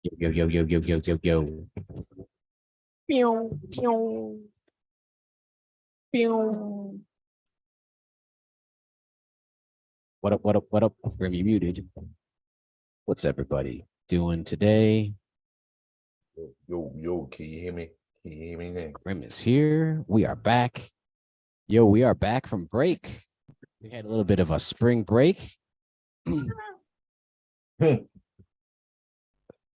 Yo, yo, yo, yo, yo, yo, yo. Pew, pew, pew. What up, what up, what up? Grim, you muted. What's everybody doing today? Yo, can you hear me? Can you hear me now? Grim is here. We are back. Yo, we are back from break. We had a little bit of a spring break,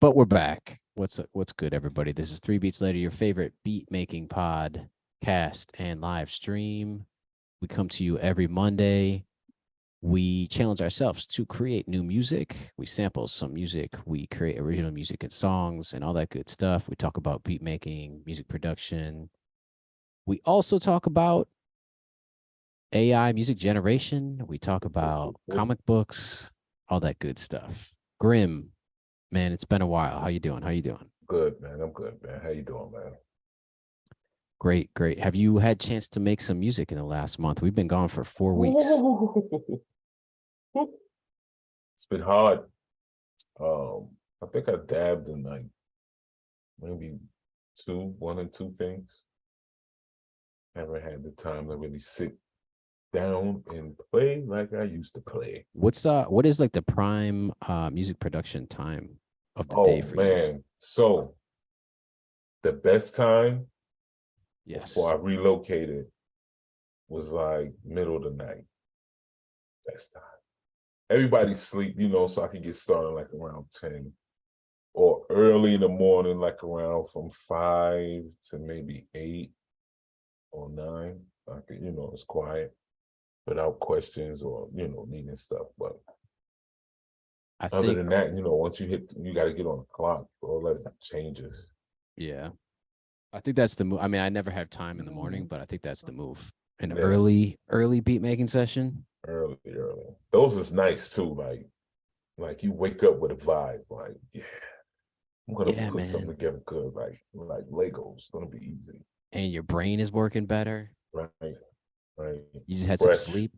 but we're back. What's good, everybody? This is 3 Beats Later, your favorite beat making podcast and live stream. We come to you every Monday. We challenge ourselves to create new music. We sample some music. We create original music and songs and all that good stuff. We talk about beat making, music production. We also talk about AI music generation. We talk about comic books, all that good stuff. Grim, man, it's been a while. How you doing? How you doing? Good, man. I'm good, man. How you doing, man? Great, great. Have you had a chance to make some music in the last month? We've been gone for 4 weeks. It's been hard. I think I dabbed in like maybe one or two things. Haven't had the time to really sit down and play like I used to play. What is like the prime music production time of the day for you? Man. So the best time Yes. before I relocated was like middle of the night. Best time. Everybody's sleep, so I could get started like around 10 or early in the morning, like around from 5 to maybe 8 or 9. I could, it's quiet without questions or, needing stuff. But other than that, once you got to get on the clock, all that changes. Yeah. I think that's the move. I mean, I never have time in the morning, but I think that's the move. An Yeah. early beat making session. Early. Those is nice too. Like you wake up with a vibe. Like, yeah, I'm gonna put something together good. Like Legos. It's gonna be easy. And your brain is working better. Right. You just had some sleep.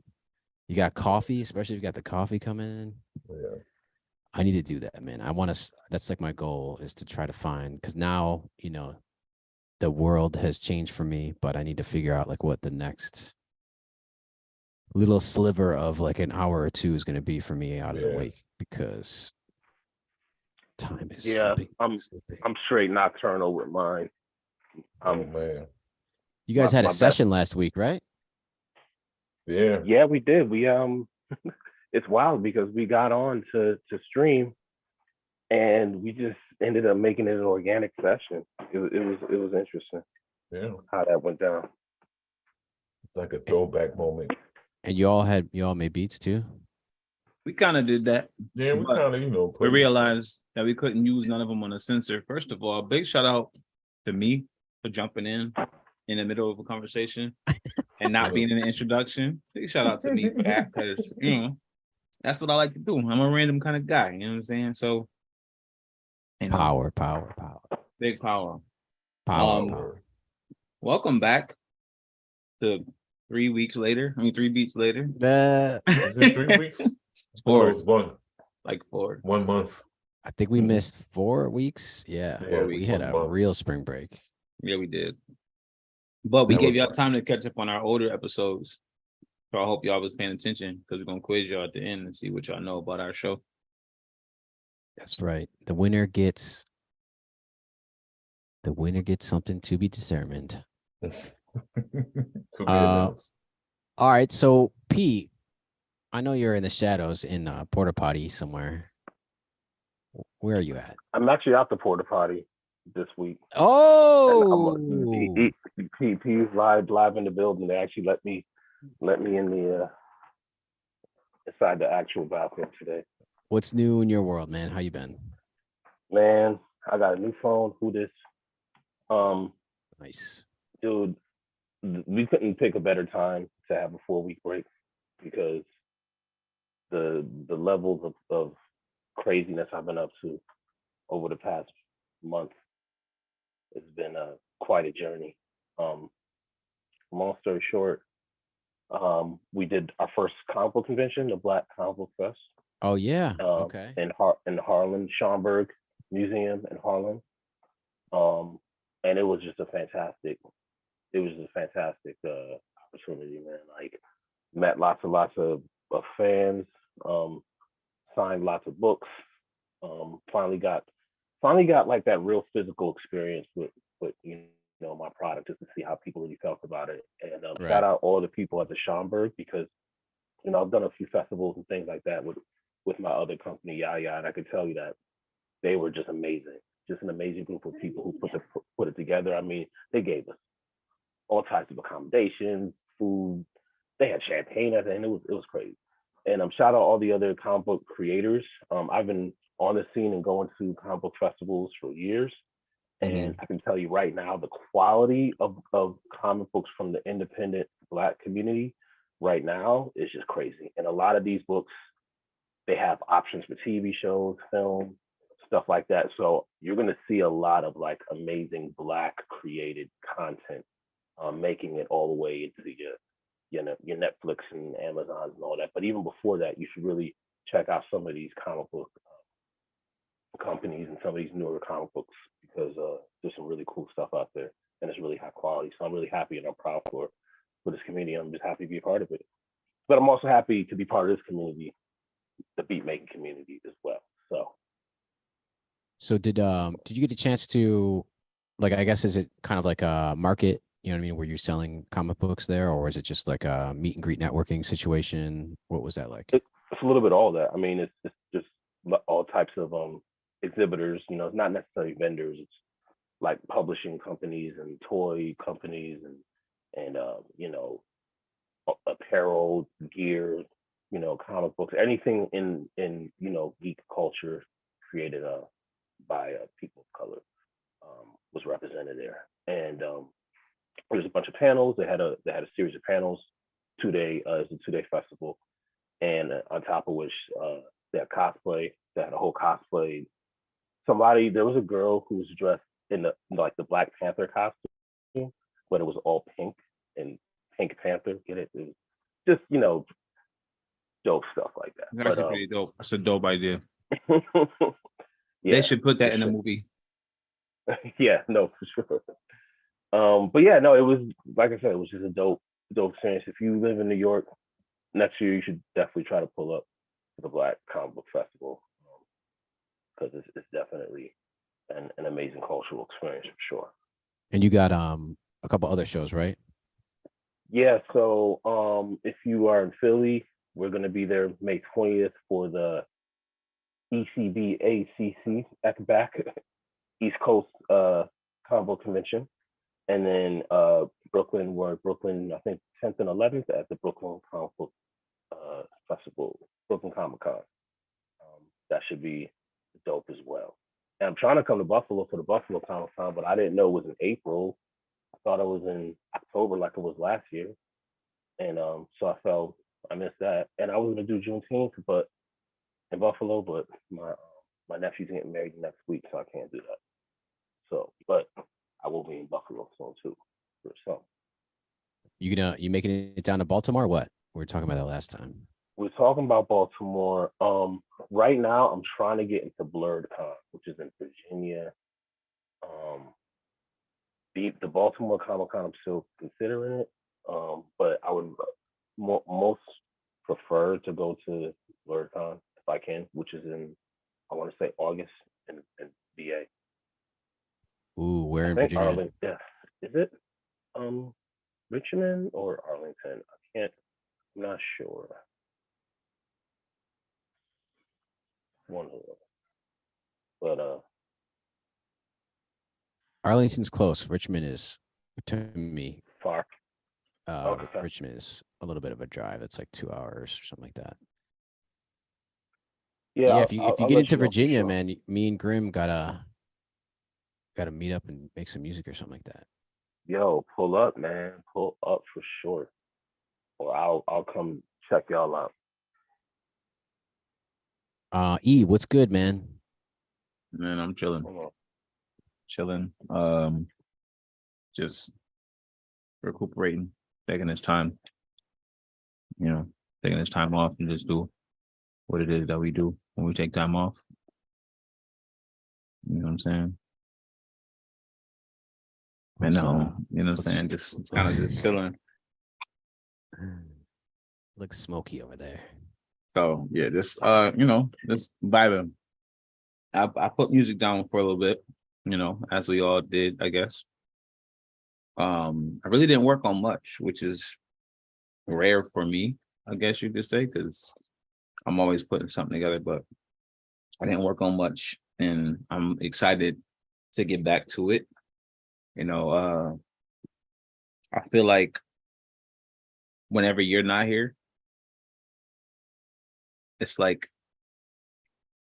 You got coffee, especially if you got the coffee coming in. Yeah. I need to do that, man. That's like my goal is to try to find, because now, the world has changed for me, but I need to figure out like what the next little sliver of like an hour or two is going to be for me out of the wake, because time is slipping. I'm straight nocturnal with mine. Oh man, you guys had a session last week, right? Yeah, we did. We it's wild because we got on to stream, and we just ended up making it an organic session. It was interesting. Yeah, how that went down. It's like a throwback moment. And you all made beats too? We kind of did that. Yeah, we kind of, we realized that we couldn't use none of them on a sensor. First of all, big shout out to me for jumping in the middle of a conversation and not being in the introduction. Big shout out to me for that, because that's what I like to do. I'm a random kind of guy, you know what I'm saying? So power. Big power. Power. Welcome back to 3 weeks later. 3 beats later. Is it 3 weeks? 4. It's one. Like 4. 1 month. I think we missed 4 weeks. Yeah, 4 weeks. We had a real spring break. Yeah, we did. But we gave y'all time to catch up on our older episodes. So I hope y'all was paying attention, because we're going to quiz y'all at the end and see what y'all know about our show. That's right. The winner gets something to be determined. All right. So Pete, I know you're in the shadows in porta potty somewhere. Where are you at? I'm actually out the porta potty this week. Oh, He's live in the building. They actually let me in the inside the actual bathroom today. What's new in your world, man? How you been? Man, I got a new phone. Who this? Nice, dude. We couldn't pick a better time to have a 4-week break, because the levels of craziness I've been up to over the past month has been quite a journey. Long story short, we did our first comic book convention, the Black Comic Book Fest. Oh yeah. Okay. In Harlem, Schaumburg. Museum in Harlem. And it was just a fantastic, opportunity, man. Like met lots of fans, um, signed lots of books, finally got like that real physical experience with my product, just to see how people really felt about it. And shout Right. out all the people at the Schomburg, because I've done a few festivals and things like that with my other company, Yeah, and I can tell you that they were just amazing. Just an amazing group of people who put it together. I mean, they gave us all types of accommodations, food. They had champagne at the end. It was crazy. And shout out all the other comic book creators. I've been on the scene and going to comic book festivals for years, and Mhm. I can tell you right now, the quality of comic books from the independent Black community right now is just crazy. And a lot of these books, they have options for TV shows, film, stuff like that. So you're going to see a lot of like amazing Black created content, making it all the way into your Netflix and Amazons and all that. But even before that, you should really check out some of these comic book companies and some of these newer comic books, because there's some really cool stuff out there, and it's really high quality. So I'm really happy and I'm proud for this community. I'm just happy to be a part of it. But I'm also happy to be part of this community, the beat making community as well. So So did you get a chance to, like, I guess, is it kind of like a market, you know what I mean, where you're selling comic books there, or is it just like a meet and greet networking situation? What was that like? it's a little bit all that. I mean, it's just all types of exhibitors. It's not necessarily vendors. It's like publishing companies and toy companies and apparel, gear, comic books, anything in geek culture created by people of color, was represented there. And there's a bunch of panels. They had a series of panels. 2 day, it's a 2 day festival, and on top of which they had cosplay. They had a whole cosplay. There was a girl who was dressed in the Black Panther costume, but it was all pink and Pink Panther. Get it? It was just dope stuff like that. It's But actually pretty dope. It's a dope idea. yeah, They should put that for in a sure. movie. Yeah, no, for sure. But yeah, no, it was, like I said, it was just a dope experience. If you live in New York, next year you should definitely try to pull up to the Black Comic Book Festival, because it's definitely an amazing cultural experience for sure. And you got a couple other shows, right? Yeah, so if you are in Philly, we're gonna be there May 20th for the ECBACC back East Coast Combo Convention, and then Brooklyn, I think 10th and 11th at the Brooklyn Comic Book Festival, Brooklyn Comic Con. That should be dope as well. And I'm trying to come to Buffalo for the Buffalo Comic Con, but I didn't know it was in April. I thought it was in October like it was last year. And so I missed that. And I was gonna do Juneteenth, but in Buffalo, but my nephew's getting married next week, so I can't do that. So, but I will be in Buffalo soon too. So You making it down to Baltimore? Or what? We were talking about that last time. we're talking about Baltimore. Right now I'm trying to get into Blurred Con, which is in Virginia. The Baltimore Comic Con, I'm still considering it. But I would most prefer to go to Blurred Con if I can, which is in, I want to say, August in VA. Ooh, where I in think Virginia? Arlington. Yeah, is it Richmond or Arlington? I'm not sure. One of them. But Arlington's close. Richmond is, to me, far. Okay. Richmond is a little bit of a drive. It's like 2 hours or something like that. Yeah, Yeah, I'll, if you I'll get let into you know for Virginia, sure. man, me and Grim gotta meet up and make some music or something like that. Yo, pull up, man. Pull up for sure. Or I'll come check y'all out. What's good, man? Man, I'm chilling. Hold on. Chilling. Just recuperating, taking this time, taking this time off and just do what it is that we do when we take time off. You know what I'm saying? I What's, know. You know what I'm what's- saying? Just kind of just chilling. Looks smoky over there. So yeah, just just vibing. I put music down for a little bit, as we all did, I guess. I really didn't work on much, which is rare for me, I guess you could say, because I'm always putting something together, but I didn't work on much, and I'm excited to get back to it. I feel like whenever you're not here, it's like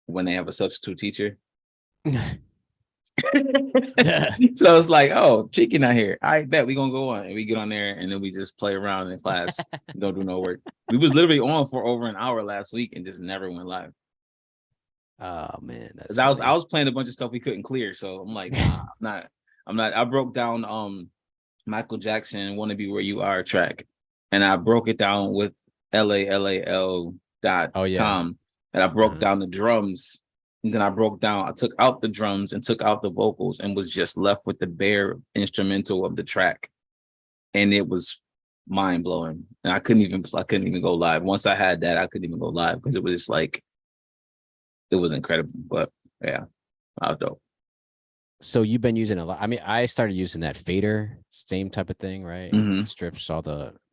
when they have a substitute teacher. So it's like, oh, Cheeky not here. I bet we gonna go on, and we get on there, and then we just play around in class. Don't do no work. We was literally on for over an hour last week and just never went live. Oh man, that's I funny. was playing a bunch of stuff we couldn't clear, so I'm like, nah, I'm not. I broke down Michael Jackson "Wanna Be Where You Are" track, and I broke it down with LALAL.com, Oh yeah. and I broke down the drums. And then I took out the drums and took out the vocals and was just left with the bare instrumental of the track. And it was mind blowing. And I couldn't even go live. Once I had that, I couldn't even go live because it was just like, it was incredible. But yeah, I was dope. So you've been using a lot. I mean, I started using that fader, same type of thing, right? Mhm. It strips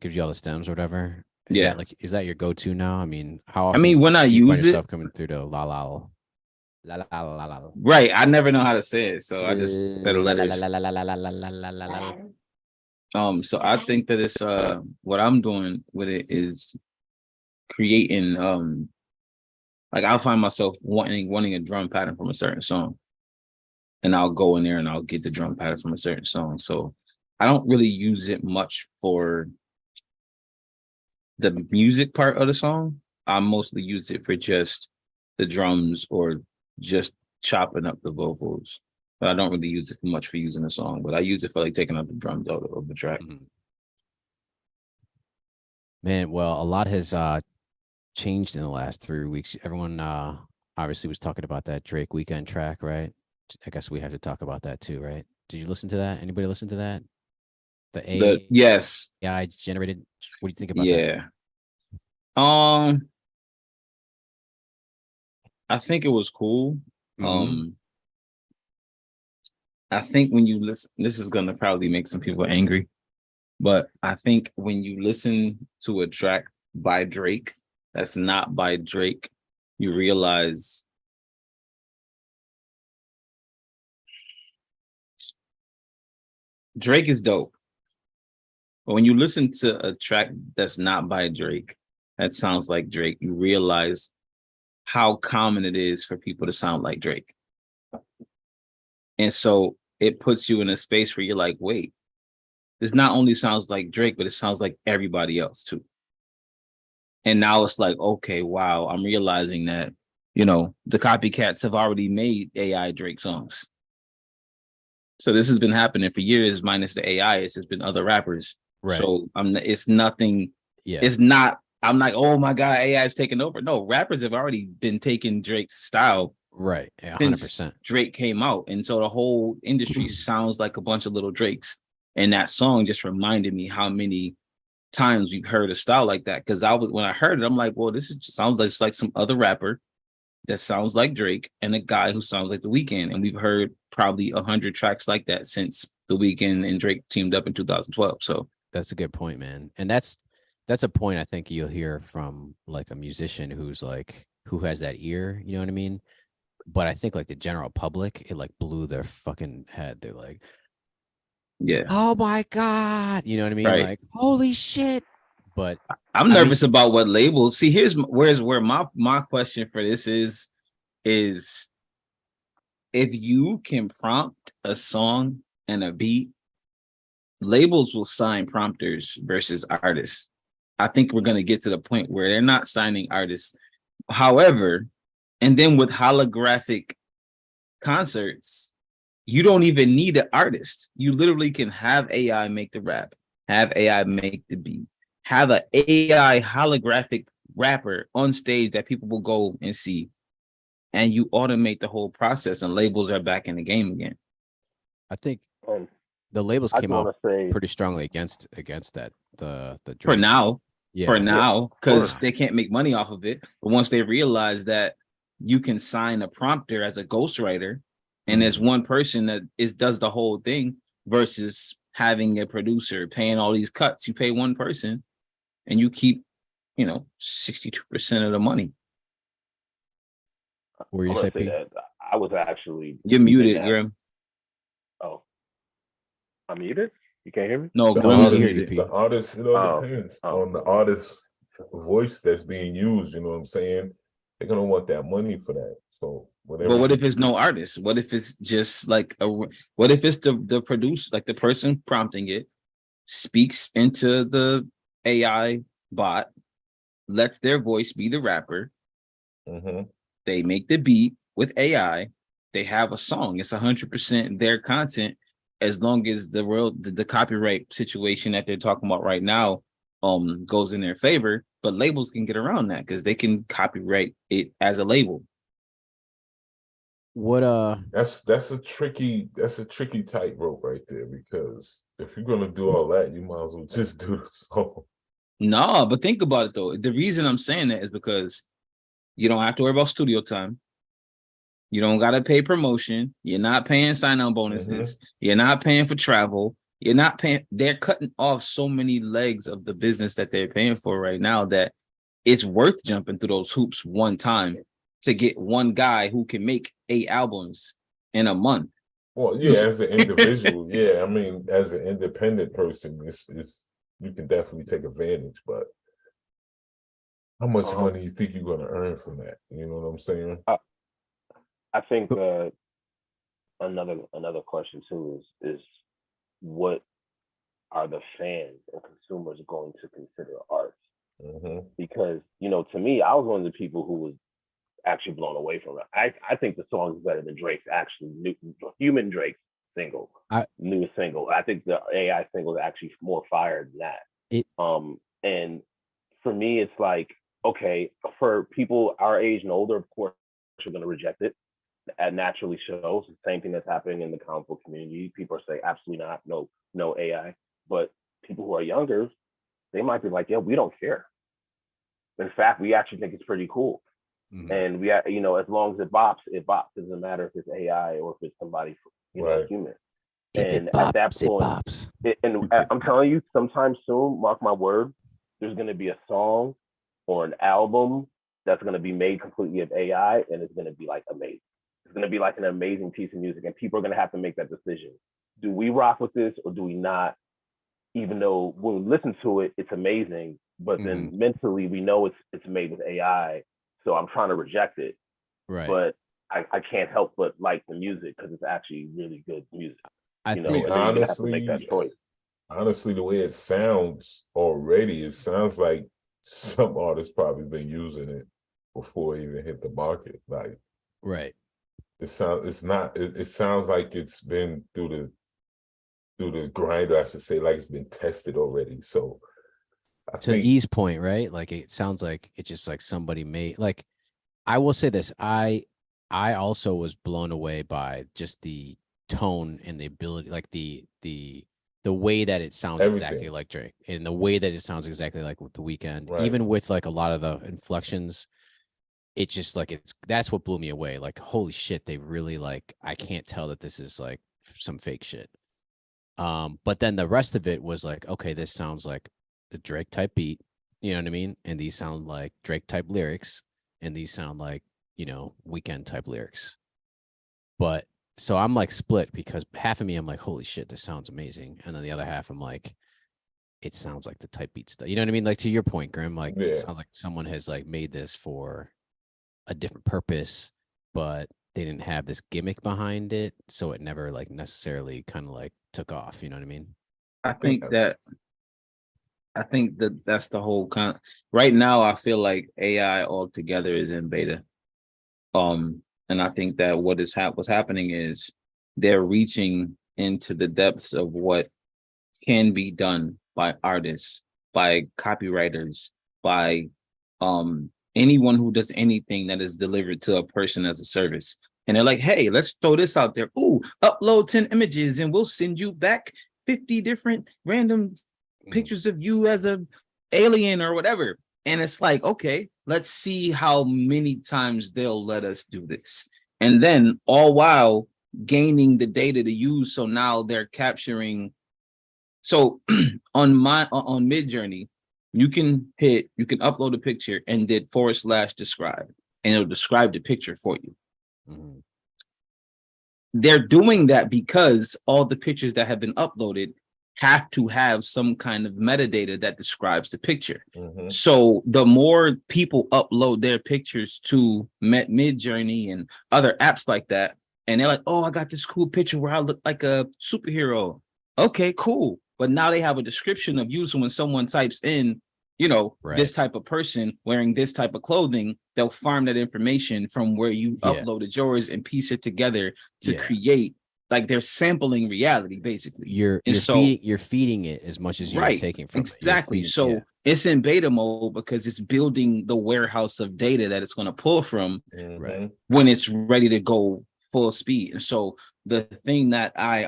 gives you all the stems or whatever. Yeah. Is that your go-to now? I mean, how I often mean, when I do you find use it, yourself coming through the la la la la la la la right, I never know how to say it. So I just said the la la letters. la la la la la la la la la la. So I think that it's what I'm doing with it is creating like I'll find myself wanting a drum pattern from a certain song. And I'll go in there and I'll get the drum pattern from a certain song. So I don't really use it much for the music part of the song. I mostly use it for just the drums or just chopping up the vocals. But I don't really use it much for using the song. But I use it for like taking out the drums out of the track. Man, well, a lot has changed in the last 3 weeks. Everyone obviously was talking about that Drake weekend track, right? I guess we have to talk about that too, right? Did you listen to that? Anybody listen to that? Yes. AI generated. What do you think about that? Yeah. I think it was cool. I think when you listen, this is gonna probably make some people angry, but I think when you listen to a track by Drake that's not by Drake, you realize Drake is dope. But when you listen to a track that's not by Drake, that sounds like Drake, you realize how common it is for people to sound like Drake. And so it puts you in a space where you're like, wait, this not only sounds like Drake, but it sounds like everybody else too. And now it's like, okay, wow, I'm realizing that, the copycats have already made AI Drake songs. So this has been happening for years, minus the AI. It's just been other rappers. Right. So it's nothing. Yeah. It's not. I'm like, oh my god, AI is taking over. No, rappers have already been taking Drake's style. Right. Yeah, 100%. Drake came out, and so the whole industry sounds like a bunch of little Drakes. And that song just reminded me how many times we've heard a style like that. Because when I heard it, I'm like, well, this sounds like some other rapper that sounds like Drake and a guy who sounds like The Weeknd. And we've heard probably 100 tracks like that since The Weeknd and Drake teamed up in 2012. So that's a good point, man. And that's a point I think you'll hear from like a musician who has that ear, you know what I mean? But I think like the general public, it like blew their fucking head. They're like, yeah, oh my God. You know what I mean? Right. Like, holy shit. But I'm nervous about what labels. See, where my question for this is if you can prompt a song and a beat, labels will sign prompters versus artists. I think we're going to get to the point where they're not signing artists. However, and then with holographic concerts, you don't even need an artist. You literally can have AI make the rap, have AI make the beat, have an AI holographic rapper on stage that people will go and see. and you automate the whole process, and labels are back in the game again. I think And the labels I came just out want to say, pretty strongly against that. The For Drake. now, Yeah. because they can't make money off of it. But once they realize that you can sign a prompter as a ghostwriter, and there's one person that does the whole thing versus having a producer paying all these cuts. You pay one person, and you keep, 62% of the money. What were you I'm say, gonna say P? that I was actually You're muted, Grim. Oh, I'm muted. You can't hear me. No, The Grim, we can hear artist, you. P. the artist, Oh, depends oh. on the artist's voice that's being used. You know what I'm saying? They're gonna want that money for that. So whatever. But what if it's no artist? What if it's just like what if it's the producer, like the person prompting it, speaks into the AI bot, lets their voice be the rapper. Mhm. They make the beat with AI. They have a song. It's 100% their content, as long as the copyright situation that they're talking about right now goes in their favor. But labels can get around that because they can copyright it as a label. What That's a tricky tightrope right there, because if you're gonna do all that, you might as well just do the song. No, but think about it though. The reason I'm saying that is because you don't have to worry about studio time. You don't got to pay promotion. You're not paying sign-on bonuses. You're not paying for travel. You're not paying. They're cutting off so many legs of the business that they're paying for right now that it's worth jumping through those hoops one time to get one guy who can make 8 albums in a month. Well, yeah, as an individual, yeah. I mean, as an independent person, it's you can definitely take advantage, but how much money you think you're gonna earn from that? You know what I'm saying? I think another question too is what are the fans and consumers going to consider art? Because to me, I was one of the people who was actually blown away from it. I think the song is better than Drake's actually human Drake's single, newest single. I think the AI single is actually more fire than that. And for me, it's like, okay, for people our age and older, of course, we're going to reject it. That naturally shows the same thing that's happening in the comic book community. People are saying absolutely not, no AI. But people who are younger, they might be like, yeah, we don't care. In fact, we actually think it's pretty cool. And we, as long as it bops. It doesn't matter if it's AI or if it's somebody, human. And at that point, and I'm telling you, sometime soon, mark my word, there's going to be a song or an album that's going to be made completely of AI, and it's going to be like amazing. It's going to be like an amazing piece of music, and people are going to have to make that decision. Do we rock with this or do we not? Even though when we listen to it, it's amazing, but then mentally we know it's made with AI. So I'm trying to reject it, right? But I can't help but like the music because it's actually really good music. I think honestly, have to make that choice. Honestly, the way it sounds already, it sounds like some artists probably been using it before it even hit the market. Like, right. It sounds like it's been through the grinder, I should say, like it's been tested already. So I to think E's point, right? Like it sounds like it's just like somebody made, like, I will say this. I also was blown away by just the tone and the ability, like the way that it sounds exactly like Drake, and the way that it sounds exactly like with The Weeknd, even with like a lot of the inflections. It's just like, that's what blew me away. Like, holy shit, they really, like, I can't tell that this is like some fake shit. But then the rest of it was like, okay, this sounds like a Drake type beat, you know what I mean? And these sound like Drake type lyrics, and these sound like, Weeknd type lyrics. But so I'm like split, because half of me, I'm like, holy shit, this sounds amazing. And then the other half, I'm like, it sounds like the type beat stuff. You know what I mean? Like, to your point, Grim, like, it sounds like someone has like made this for a different purpose, but they didn't have this gimmick behind it, so it never like necessarily kind of like took off. You know what I mean? I think that that's the whole kind. Right now, I feel like AI altogether is in beta. And I think that what's happening is they're reaching into the depths of what can be done by artists, by copywriters, by anyone who does anything that is delivered to a person as a service. And they're like, hey, let's throw this out there. Ooh, upload 10 images and we'll send you back 50 different random pictures of you as a alien or whatever. And it's like, okay, let's see how many times they'll let us do this. And then all while gaining the data to use. So now they're capturing. So on Midjourney, you can upload a picture and did / describe, and it'll describe the picture for you. Mhm. They're doing that because all the pictures that have been uploaded have to have some kind of metadata that describes the picture. Mhm. So the more people upload their pictures to Midjourney and other apps like that, and they're like, oh, I got this cool picture where I look like a superhero. Okay, cool. But now they have a description of you. So when someone types in, Right. this type of person wearing this type of clothing, they'll farm that information from where you Yeah. uploaded yours and piece it together to Yeah. create, like they're sampling reality, basically. You're feeding it as much as you're Right, taking from exactly. it. So it's in beta mode because it's building the warehouse of data that it's going to pull from Mhm. when it's ready to go full speed. And so the thing that I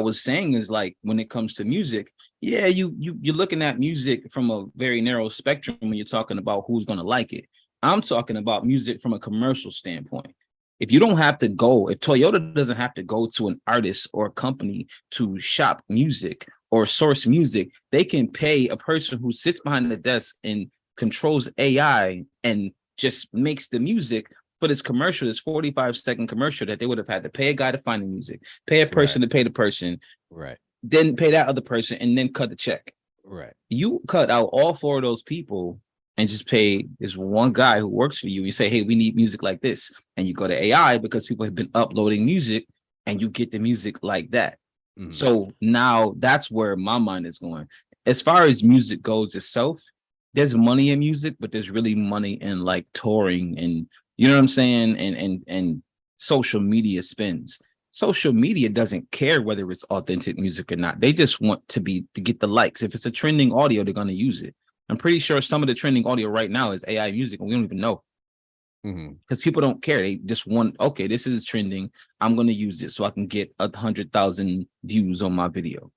was saying is, like, when it comes to music, yeah, you're looking at music from a very narrow spectrum when you're talking about who's going to like it. I'm talking about music from a commercial standpoint. If Toyota doesn't have to go to an artist or a company to shop music or source music, they can pay a person who sits behind the desk and controls AI and just makes the music. But it's commercial, it's 45-second commercial that they would have had to pay a guy to find the music, pay a person to pay the person, Right. then pay that other person, and then cut the check. Right. You cut out all 4 of those people and just pay this one guy who works for you. You say, hey, we need music like this. And you go to AI because people have been uploading music and you get the music like that. Mhm. So now that's where my mind is going. As far as music goes itself, there's money in music, but there's really money in like touring and, you know what I'm saying? And social media spins. Social media doesn't care whether it's authentic music or not. They just want to get the likes. If it's a trending audio, they're going to use it. I'm pretty sure some of the trending audio right now is AI music, and we don't even know because people don't care. They just want, okay, this is trending. I'm going to use it so I can get 100,000 views on my video.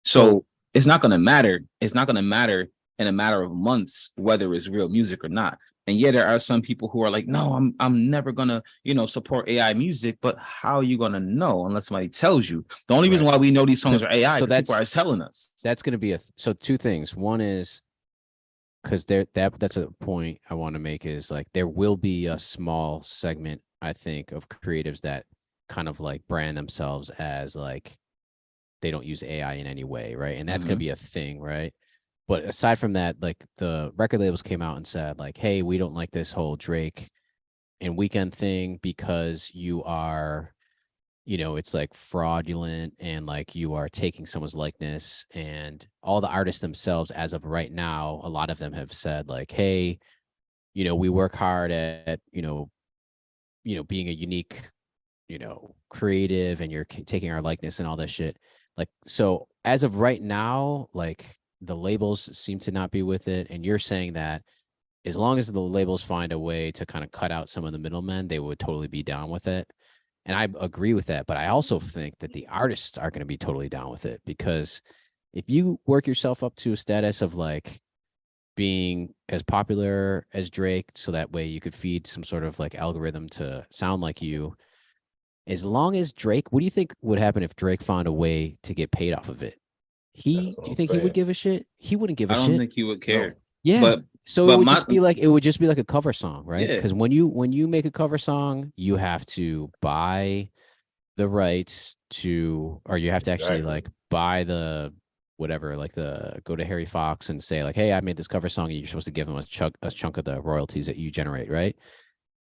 So it's not going to matter. It's not going to matter in a matter of months whether it's real music or not. And yet there are some people who are like, no, I'm never gonna, support AI music. But how are you gonna know unless somebody tells you? The only reason why we know these songs are AI is people are telling us. That's going to be so 2 things. One is because that's a point I want to make, is like there will be a small segment, I think, of creatives that kind of like brand themselves as like they don't use AI in any way, right? And that's going to be a thing, right? But aside from that, like the record labels came out and said like, hey, we don't like this whole Drake and Weekend thing because you are, it's like fraudulent and like you are taking someone's likeness. And all the artists themselves, as of right now, a lot of them have said like, hey, we work hard at, being a unique, creative, and you're taking our likeness and all that shit. Like, so as of right now, like the labels seem to not be with it. And you're saying that as long as the labels find a way to kind of cut out some of the middlemen, they would totally be down with it. And I agree with that. But I also think that the artists are going to be totally down with it, because if you work yourself up to a status of like being as popular as Drake, so that way you could feed some sort of like algorithm to sound like you, as long as Drake, what do you think would happen if Drake found a way to get paid off of it? Do you think he would give a shit? He wouldn't give a shit. I don't think he would care. No. Yeah. So but it would just be like a cover song, right? Yeah. Because when you make a cover song, you have to buy the rights to, or you have to actually like buy the whatever, like go to Harry Fox and say like, hey, I made this cover song, and you're supposed to give him a chunk of the royalties that you generate, right?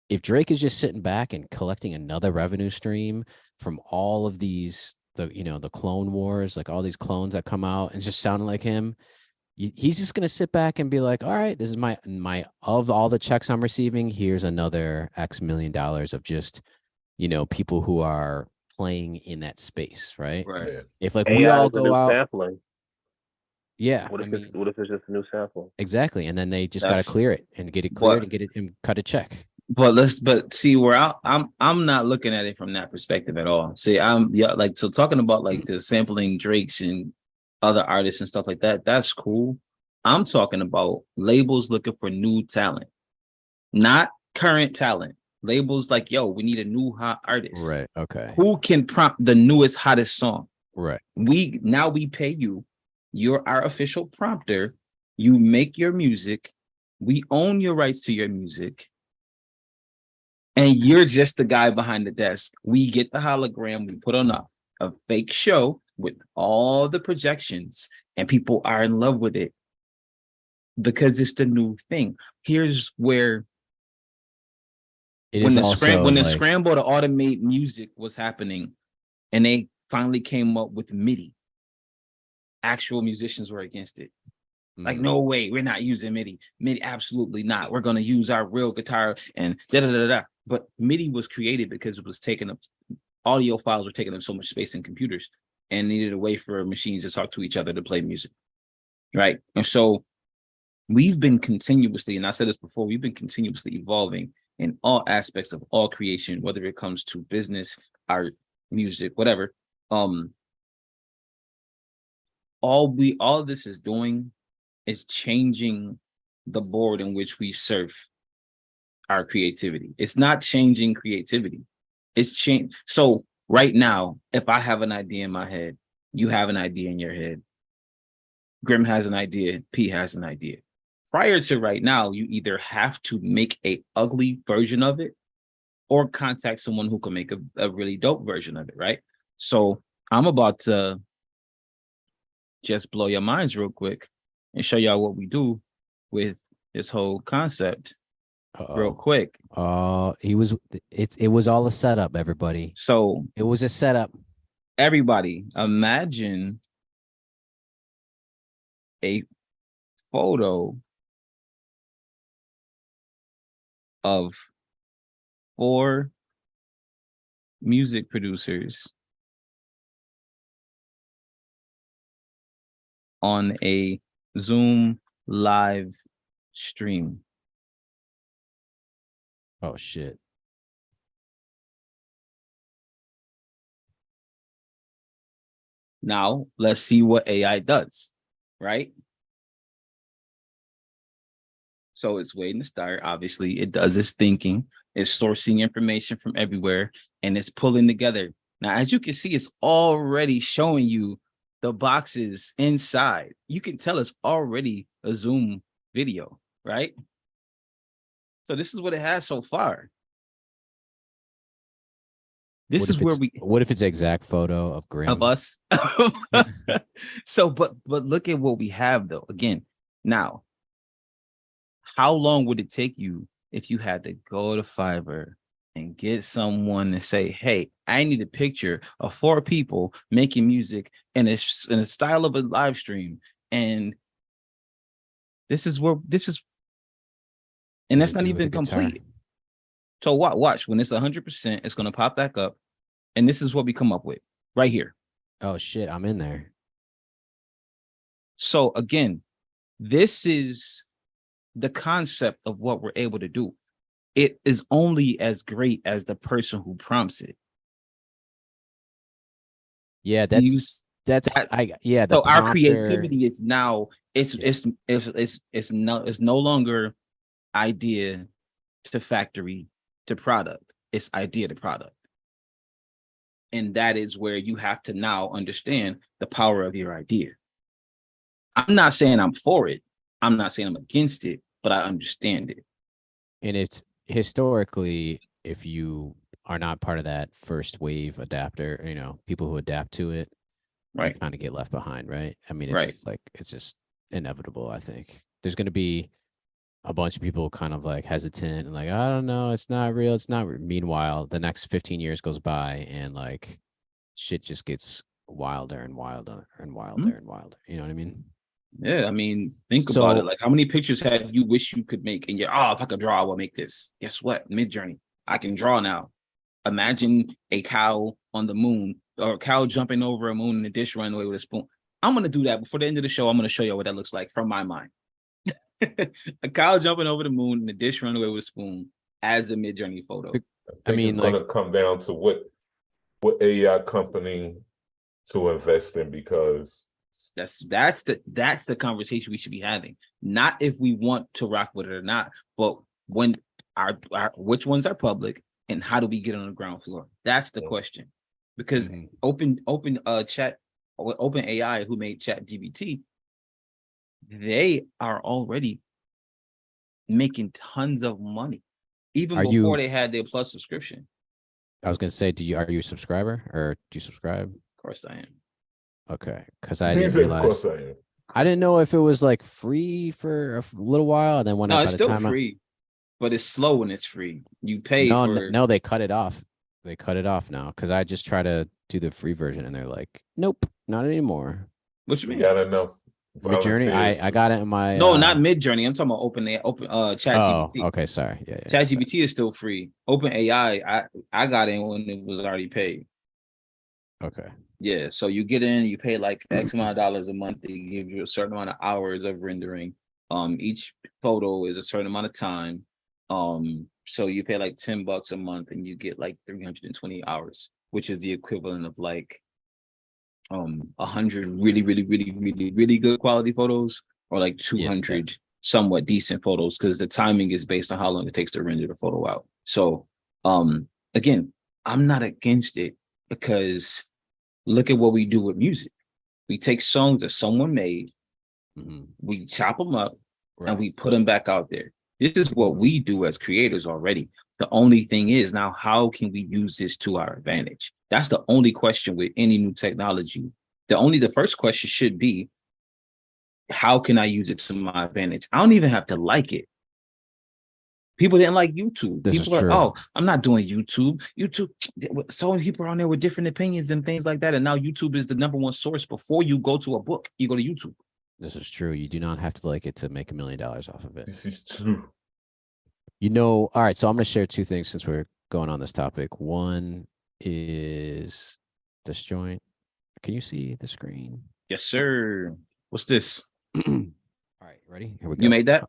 If Drake is just sitting back and collecting another revenue stream from all of these, the Clone Wars, like all these clones that come out and just sounding like him, he's just gonna sit back and be like, all right, this is my of all the checks I'm receiving, here's another X million dollars of just, people who are playing in that space, right? Yeah. If like AI we all is the go new out, sampling. Yeah, What I if mean, it's what if it's just a new sample? exactly. And then they just got to That's clear it and get it cleared but and get it and cut a check. but see where I'm not looking at it from that perspective at all. See, like so talking about like the sampling Drakes and other artists and stuff like that, that's cool. I'm talking about labels looking for new talent, not current talent. Labels like, yo, we need a new hot artist. Right. Okay. Who can prompt the newest, hottest song? Right. We pay you. You're our official prompter. You make your music. We own your rights to your music. And you're just the guy behind the desk. We get the hologram. We put on a fake show with all the projections, and people are in love with it because it's the new thing. Here's where It is also when the like, scramble to automate music was happening, and they finally came up with MIDI. Actual musicians were against it. Like, no way, we're not using MIDI. MIDI, absolutely not. We're going to use our real guitar and da da da da. But MIDI was created because it was taking up, audio files were taking up so much space in computers and needed a way for machines to talk to each other to play music. Right. And so we've been continuously, and I said this before, we've been continuously evolving in all aspects of all creation, whether it comes to business, art, music, whatever. All this is doing is changing the board in which we serve our creativity. It's not changing creativity. It's change. So right now, if I have an idea in my head, you have an idea in your head, Grim has an idea, P has an idea. Prior to right now, you either have to make a ugly version of it or contact someone who can make a really dope version of it, right? So I'm about to just blow your minds real quick and show y'all what we do with this whole concept real quick. It was all a setup, everybody. So It was a setup. everybody, imagine a photo of 4 music producers on a Zoom live stream. Oh shit. Now let's see what AI does, right? So it's waiting to start. Obviously, it does its thinking. It's sourcing information from everywhere and it's pulling together. Now, as you can see, it's already showing you the boxes inside. You can tell it's already a Zoom video, right? So this is what it has so far. This is where what if it's an exact photo of Grim? Of us. So, but look at what we have though. Again, now, how long would it take you if you had to go to Fiverr and get someone to say, hey, I need a picture of 4 people making music in a style of a live stream. And that's not even complete. So watch, when it's 100%, it's going to pop back up. And this is what we come up with right here. Oh shit, I'm in there. So again, this is the concept of what we're able to do. It is only as great as the person who prompts it. Yeah, so our creativity is now it's no longer idea to factory to product. It's idea to product. And that is where you have to now understand the power of your idea. I'm not saying I'm for it. I'm not saying I'm against it, but I understand it. And it's historically, if you are not part of that first wave adapter, people who adapt to it, right, you kind of get left behind, right? I mean, it's just inevitable. I think there's going to be a bunch of people kind of like hesitant and like, I don't know, it's not real. It's not. Meanwhile, the next 15 years goes by and like shit just gets wilder and wilder and wilder and wilder. You know what I mean? Yeah, I mean, think about it. Like, how many pictures have you wish you could make? And you're, if I could draw, I will make this. Guess what? Mid-Journey, I can draw now. Imagine a cow on the moon or a cow jumping over a moon in a dish running away with a spoon. I'm gonna do that before the end of the show. I'm gonna show you what that looks like from my mind. A cow jumping over the moon and a dish running away with a spoon as a Midjourney photo. I mean, it's gonna come down to what AI company to invest in, because that's the conversation we should be having. Not if we want to rock with it or not, but when our which ones are public and how do we get on the ground floor? That's the question. Because open AI, who made ChatGPT, they are already making tons of money, even before they had their Plus subscription. I was gonna say, are you a subscriber or do you subscribe? Of course I am. Okay, because I didn't realize. I didn't know if it was like free for a little while, and then when it's still free, but it's slow when it's free. You pay No, they cut it off. They cut it off now because I just try to do the free version, and they're like, "Nope, not anymore." What you mean? You got enough. Midjourney, I got it in my. No, not Midjourney. I'm talking about open ChatGPT. Oh, okay, sorry. Yeah. ChatGPT is still free. Open AI, I got in when it was already paid. Okay. Yeah, so you get in, you pay like X amount of dollars a month. They give you a certain amount of hours of rendering. Each photo is a certain amount of time. So you pay like $10 a month, and you get like 320 hours, which is the equivalent of like 100 really good quality photos, or like 200 somewhat decent photos, because the timing is based on how long it takes to render the photo out. So again, I'm not against it, because look at what we do with music. We take songs that someone made, we chop them up, and we put them back out there. This is what we do as creators already. The only thing is now, how can we use this to our advantage? That's the only question with any new technology. The first question should be, how can I use it to my advantage? I don't even have to like it. People didn't like YouTube. People are, oh, I'm not doing YouTube. So many people are on there with different opinions and things like that. And now YouTube is the #1 source. Before you go to a book, you go to YouTube. This is true. You do not have to like it to make $1 million off of it. This is true. All right. So I'm going to share two things since we're going on this topic. One is this joint. Can you see the screen? Yes, sir. What's this? All right. Ready? Here we go. You made that?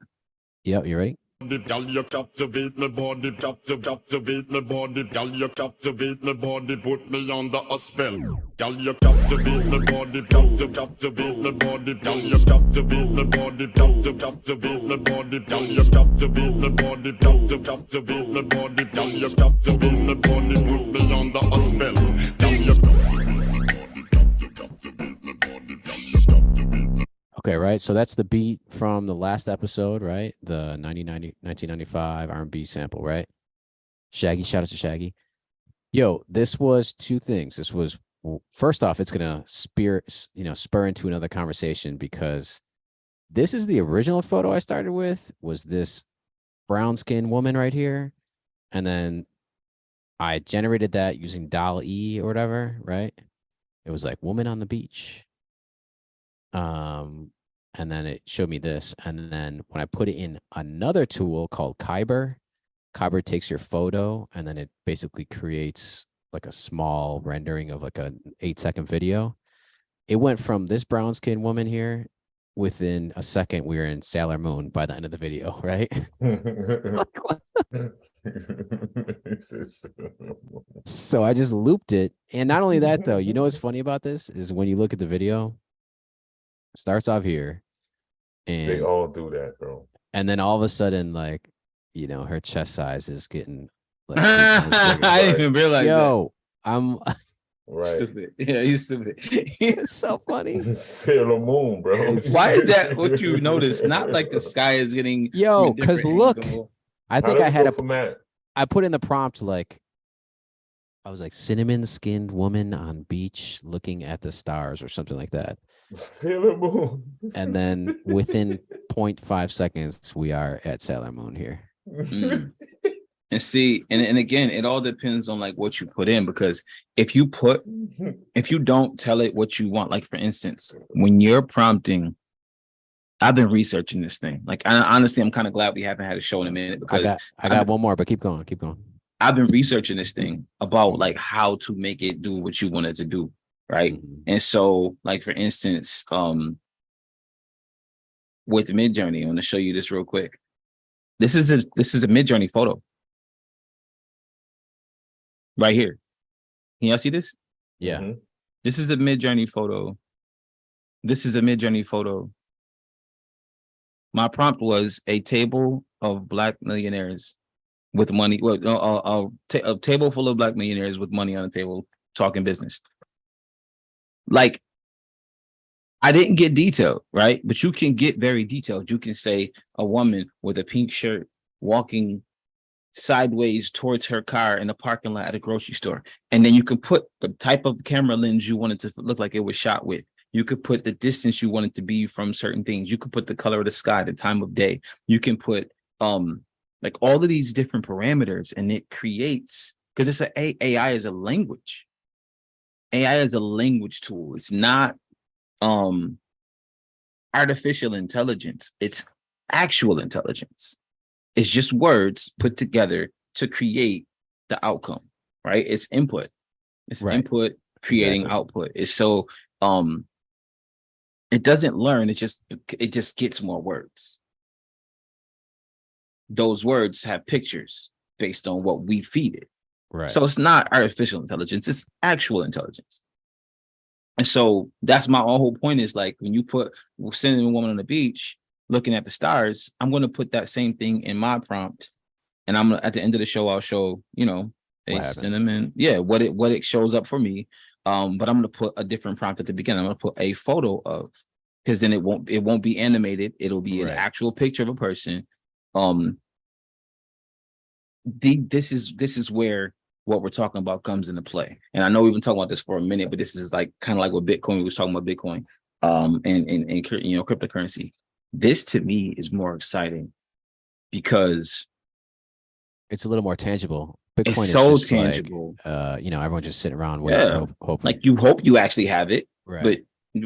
Yep. You ready? Girl, you captivate my body, captivate my body. Girl, you captivate my body, put me under a spell. Girl, you captivate my body, captivate my body. Girl, you captivate my body, captivate my body. Girl, you captivate my body, captivate my body. Girl, you captivate my body, put me under a spell. Girl, you Okay, right. So that's the beat from the last episode, right? The 1995 R&B sample, right? Shaggy, shout out to Shaggy. Yo, this was two things. This was, first off, it's gonna spur into another conversation, because this is the original photo I started with, was this brown skinned woman right here, and then I generated that using DALL-E or whatever, right? It was like woman on the beach. And then it showed me this. And then when I put it in another tool called Kyber takes your photo, and then it basically creates like a small rendering of like an 8-second video. It went from this brown skinned woman here, within a second, we were in Sailor Moon by the end of the video, right? So I just looped it. And not only that, though, you know what's funny about this is when you look at the video, it starts off here. And they all do that, bro. And then all of a sudden, like, her chest size is getting like I didn't even realize that. I'm right. Stupid. Yeah, he's stupid. It's so funny. Sailor Moon, bro. Why is that what you notice? Not like the sky is getting because look, I think I had I put in the prompt like, I was like, cinnamon skinned woman on beach looking at the stars or something like that. Sailor Moon. And then within 0.5 seconds, we are at Sailor Moon here. And see, and again, it all depends on like what you put in, because if you don't tell it what you want, like for instance, when you're prompting, I've been researching this thing. Like, honestly, I'm kind of glad we haven't had a show in a minute, because I got one more, but keep going. I've been researching this thing about like how to make it do what you want it to do. right? Mhm. And so, like for instance, with Midjourney, I'm going to show you this real quick. This is a Midjourney photo right here. Can y'all see this? Yeah. Mhm. This is a Midjourney photo. This is a Midjourney photo. My prompt was a table of Black millionaires with money. Well, a table full of Black millionaires with money on the table talking business. Like, I didn't get detailed, right? But you can get very detailed. You can say a woman with a pink shirt walking sideways towards her car in a parking lot at a grocery store. And then you can put the type of camera lens you wanted to look like it was shot with. You could put the distance you want it to be from certain things. You could put the color of the sky, the time of day. You can put like all of these different parameters, and it creates, because it's AI is a language. AI is a language tool. It's not artificial intelligence. It's actual intelligence. It's just words put together to create the outcome, right? It's input. It's Right. input creating Exactly. output. It's so it doesn't learn, it just gets more words. Those words have pictures based on what we feed it. Right. So it's not artificial intelligence, it's actual intelligence. And so that's my whole point is like when you put sending a woman on the beach looking at the stars, I'm going to put that same thing in my prompt. And I'm at the end of the show, I'll show, you know, a cinnamon, what it shows up for me. But I'm gonna put a different prompt at the beginning. I'm gonna put a photo of, because then it won't be animated. It'll be an actual picture of a person. This is where what we're talking about comes into play. And I know we've been talking about this for a minute, but this is like kind of like what Bitcoin, we was talking about Bitcoin, and you know, cryptocurrency. This to me is more exciting because it's a little more tangible. Bitcoin it's is so just tangible. like, you know, everyone just sitting around waiting, hoping. Like you hope you actually have it, Right. but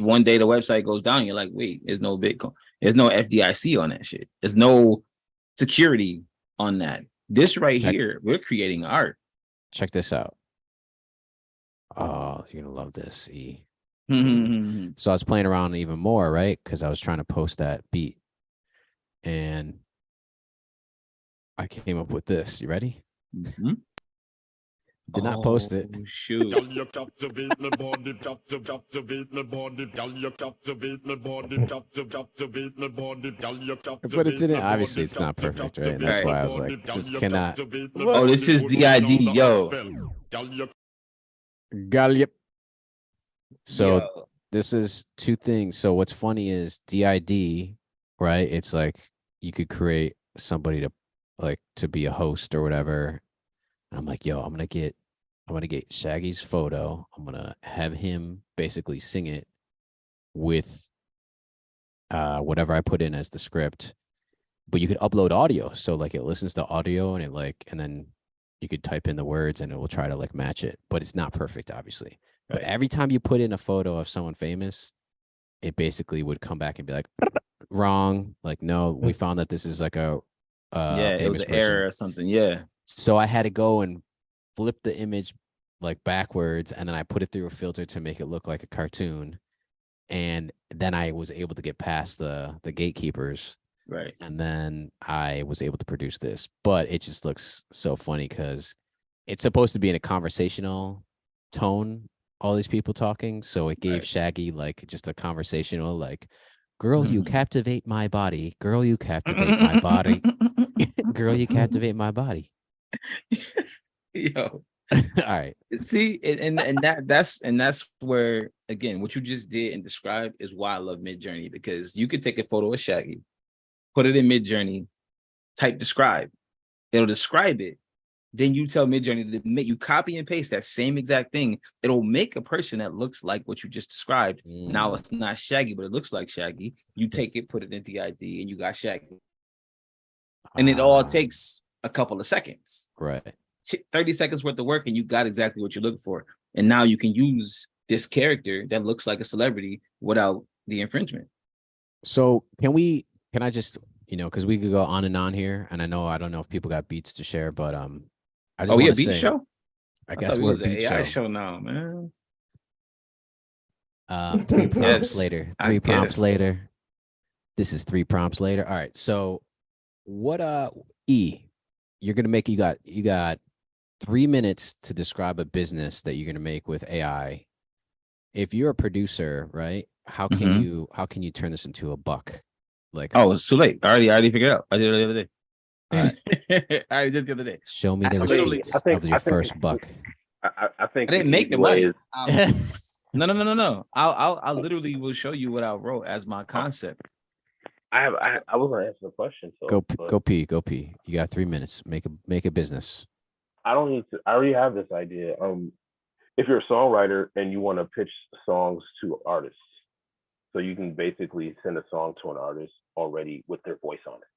one day the website goes down, you're like, wait, there's no Bitcoin, there's no FDIC on that shit, there's no security on that. This right here, we're creating art. Check this out. Oh, you're gonna love this. Mm-hmm. So I was playing around even more, right? Because I was trying to post that beat, and I came up with this. You ready? Mm-hmm. Did not post it. Shoot. Girl, you captivate my body, captivate my body. Girl, you captivate my body, captivate my body. Girl, you captivate. But it didn't. my body, Obviously, it's not perfect, right? And that's Right. why I was like, this cannot. Oh, this is DID, yo. Yep. So Yo. this is two things. So what's funny is DID, right? It's like you could create somebody to be a host or whatever. And I'm like, yo, I'm gonna get Shaggy's photo. I'm gonna have him basically sing it with whatever I put in as the script. But you could upload audio, so like it listens to audio and and then you could type in the words and it will try to like match it. But it's not perfect, obviously. But every time you put in a photo of someone famous, it basically would come back and be like, wrong. Like, no, we found that this is like a famous it was an person. error or something. Yeah. So I had to go and flip the image like backwards, and then I put it through a filter to make it look like a cartoon. And then I was able to get past the gatekeepers. Right. And then I was able to produce this. But it just looks so funny because it's supposed to be in a conversational tone, all these people talking. So it gave Shaggy like just a conversational, like, girl, you captivate my body. Girl, you captivate my body. Girl, you captivate my body. Yo. All right. See, and that's where, again, what you just did and described is why I love Midjourney, because you could take a photo of Shaggy, put it in Midjourney, type describe, it'll describe it. Then you tell Midjourney to make you copy and paste that same exact thing. It'll make a person that looks like what you just described. Now it's not Shaggy, but it looks like Shaggy. You take it, put it in DID, and you got Shaggy. And it all takes a couple of seconds. Right. 30 seconds worth of work, and you got exactly what you're looking for. And now you can use this character that looks like a celebrity without the infringement. So can I just, because we could go on and on here, and I don't know if people got beats to share, but I just beat show. I guess we're a beat AI show now, man. Three prompts Yes, later. I Three prompts guess. later. This is 3 prompts later. All right. So what E, you're gonna make you got 3 minutes to describe a business that you're gonna make with AI. If you're a producer, right? Mhm. How can you turn this into a buck? Like, Oh, it's too late. I already figured it out. I did it the other day. all right, I already did it the other day. show me the I literally, receipts of your first buck. I think I didn't the make easy the way money. is No. I literally will show you what I wrote as my concept. I was gonna answer the question, so but Go pee. You got 3 minutes. Make a business. I don't need to. I already have this idea. If you're a songwriter and you want to pitch songs to artists, so you can basically send a song to an artist already with their voice on it,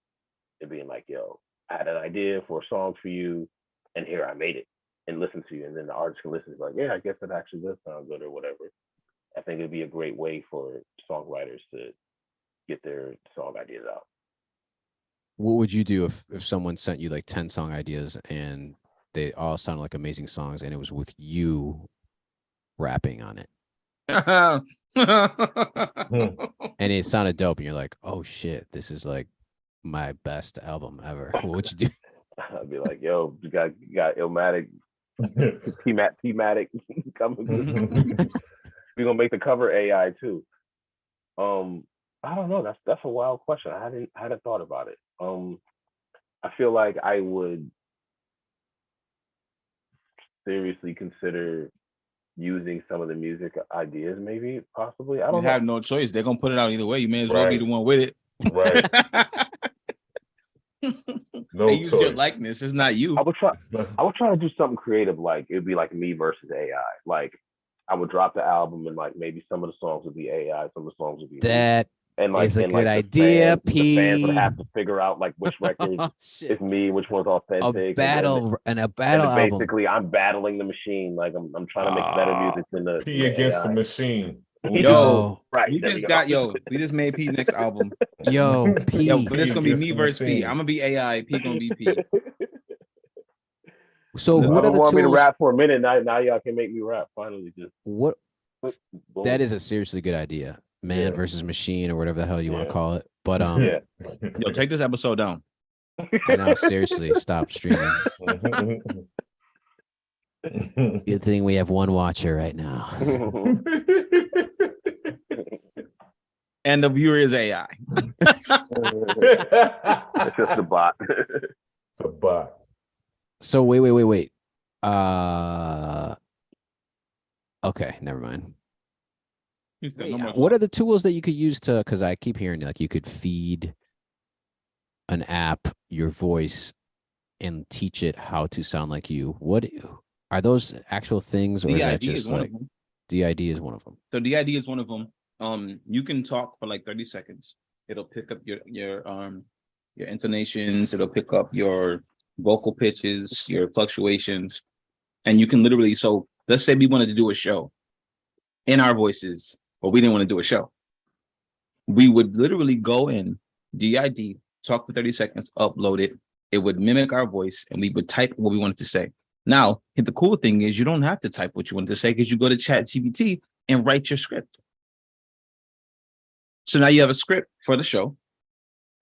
and being like, "Yo, I had an idea for a song for you, and here I made it," and listen to you, and then the artist can listen and be like, "Yeah, I guess that actually does sound good," or whatever. I think it'd be a great way for songwriters to get their song ideas out. What would you do if someone sent you like 10 song ideas and they all sounded like amazing songs and it was with you rapping on it and it sounded dope and you're like, oh shit, this is like my best album ever. What would you do? I'd be like, "Yo, you got Illmatic, P-Matic coming. We're gonna make the cover AI too." I don't know. That's a wild question. I hadn't thought about it. I feel like I would seriously consider using some of the music ideas, maybe, possibly. I You don't know. have no choice. They're gonna put it out either way. You may as well be Right. the one with it. Right. No They use your choice. likeness. It's not you. I would try to do something creative, like it'd be like me versus AI. Like I would drop the album and like maybe some of the songs would be AI, some of the songs would be me. That And like is a and good like idea, the fans would P. have to figure out like which record Oh, shit. is me, which one's authentic. A battle then album. basically I'm battling the machine. Like I'm trying to make better music than the P against the AI. machine. Yo, Right. We there just we got go. we just made P next album. yo, P. Yo, but it's gonna be against me the versus P. machine. I'm gonna be AI. P gonna be P. So I've what are been the wanting me to tools? rap for a minute. Now y'all can make me rap. Finally, just What boom. that is a seriously good idea. Man Yeah. versus machine or whatever the hell you want Yeah. to call it. But Yeah. Yo, take this episode down. I know, seriously, stop streaming. Good thing we have one watcher right now. And the viewer is AI. It's just a bot. It's a bot. So wait. Okay, never mind. He said, Wait, no more what are the tools that you could use to? Because I keep hearing like you could feed an app your voice and teach it how to sound like you. What are those actual things, or is that DID is just one like of them. DID is one of them? So DID is one of them. You can talk for like 30 seconds. It'll pick up your intonations. It'll pick up your vocal pitches, your fluctuations, and you can literally. So let's say we wanted to do a show in our voices, but we didn't want to do a show. We would literally go in DID, talk for 30 seconds, upload it. It would mimic our voice, and we would type what we wanted to say. Now, the cool thing is you don't have to type what you wanted to say because you go to ChatGPT and write your script. So now you have a script for the show,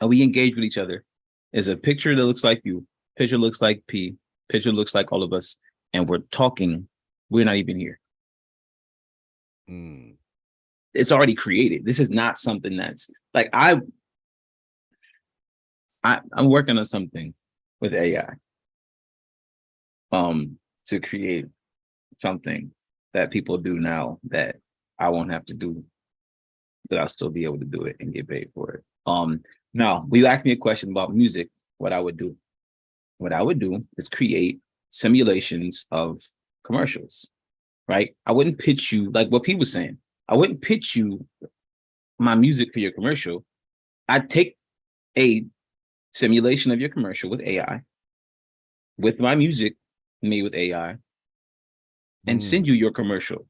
and we engage with each other. There's a picture that looks like you, picture looks like P, picture looks like all of us, and we're talking. We're not even here. It's already created. This is not something that's like I'm working on something with AI to create something that people do now that I won't have to do, but I'll still be able to do it and get paid for it. Now you asked me a question about music, what I would do. What I would do is create simulations of commercials, right? I wouldn't pitch you like what P was saying. I wouldn't pitch you my music for your commercial. I'd take a simulation of your commercial with AI, with my music made with AI, and send you your commercial.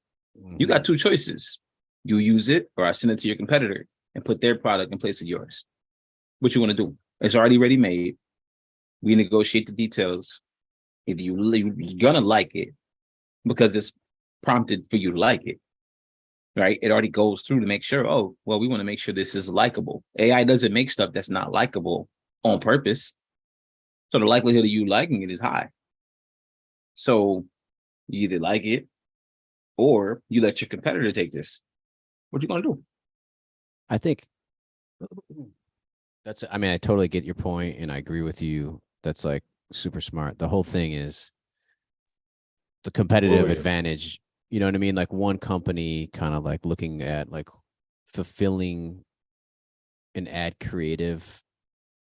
You got two choices. You use it, or I send it to your competitor and put their product in place of yours. What you want to do? It's already ready made. We negotiate the details. If you're gonna like it, because it's prompted for you to like it, right? It already goes through to make sure, oh, well, we want to make sure this is likable. AI doesn't make stuff that's not likable on purpose. So the likelihood of you liking it is high. So you either like it or you let your competitor take this. What you gonna do? I think I mean, I totally get your point and I agree with you. That's like super smart. The whole thing is the competitive Brilliant. advantage. You know what I mean? Like one company kind of like looking at like fulfilling an ad creative.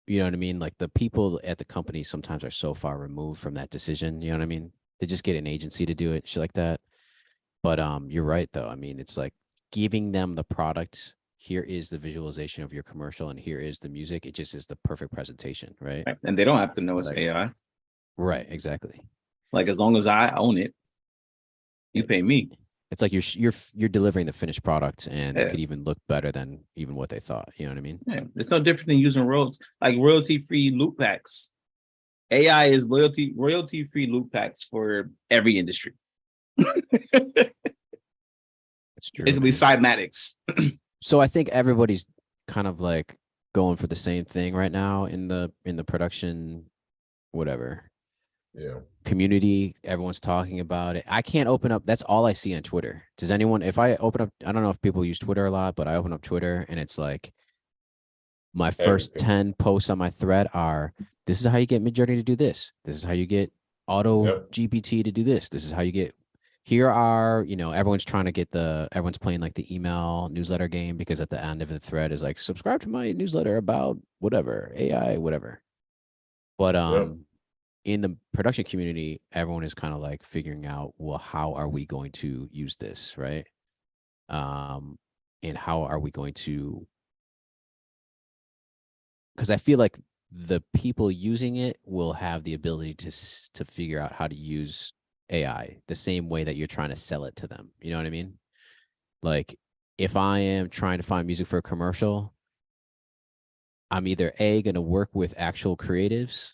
You know what I mean? Like the people at the company sometimes are so far removed from that decision. You know what I mean? They just get an agency to do it, shit like that. But you're right though. I mean, it's like giving them the product. Here is the visualization of your commercial, and here is the music. It just is the perfect presentation, right? And they don't have to know it's Like- AI. Right, exactly. Like as long as I own it, you pay me. It's like you're delivering the finished product, and Yeah. it could even look better than even what they thought. You know what I mean? Yeah, it's no different than using royalty-free loop packs. AI is royalty-free loop packs for every industry. It's true. Basically, man. cymatics. So I think everybody's kind of like going for the same thing right now in the production, whatever Yeah. community. Everyone's talking about it. I can't open up. That's all I see on Twitter. Does anyone? If I open up, I don't know if people use Twitter a lot, but I open up Twitter and it's like my first Everything. 10 posts on my thread are, this is how you get Midjourney to do this. This is how you get Auto Yep. GPT to do this. This is how you get, here are, everyone's trying to get everyone's playing like the email newsletter game, because at the end of the thread is like, subscribe to my newsletter about whatever, AI, whatever. But in the production community, everyone is kind of like figuring out, well, how are we going to use this, right? And how are we going to, because I feel like the people using it will have the ability to figure out how to use AI the same way that you're trying to sell it to them. You know what I mean? Like if I am trying to find music for a commercial, I'm either going to work with actual creatives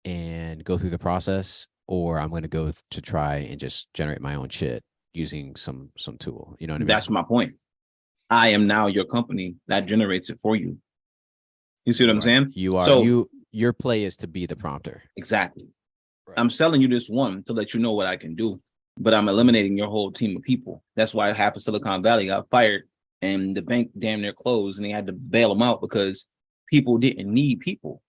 and go through the process, or I'm going to go to try and just generate my own shit using some tool. You know what I mean? That's my point. I am now your company that generates it for you. You see what I'm saying? You are your play is to be the prompter. Exactly. Right. I'm selling you this one to let you know what I can do, but I'm eliminating your whole team of people. That's why half of Silicon Valley got fired and the bank damn near closed, and they had to bail them out because people didn't need people.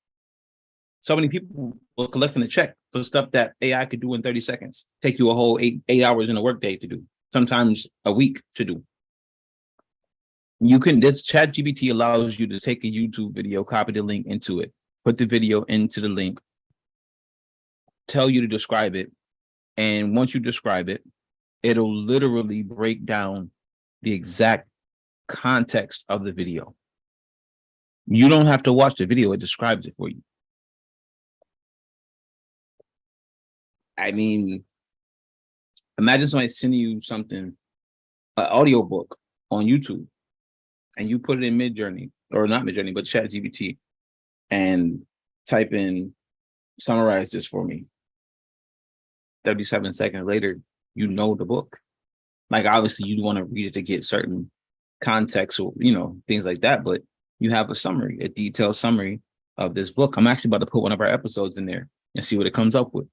So many people were collecting a check for stuff that AI could do in 30 seconds. Take you a whole eight hours in a workday to do, sometimes a week to do. This ChatGPT allows you to take a YouTube video, copy the link into it, put the video into the link, tell you to describe it. And once you describe it, it'll literally break down the exact context of the video. You don't have to watch the video, it describes it for you. I mean, imagine somebody sending you something, an audio book on YouTube, and you put it in Midjourney, or not Midjourney, but ChatGPT, and type in, summarize this for me. 37 seconds later, you know the book. Like, obviously, you want to read it to get certain context or, things like that, but you have a summary, a detailed summary of this book. I'm actually about to put one of our episodes in there and see what it comes up with.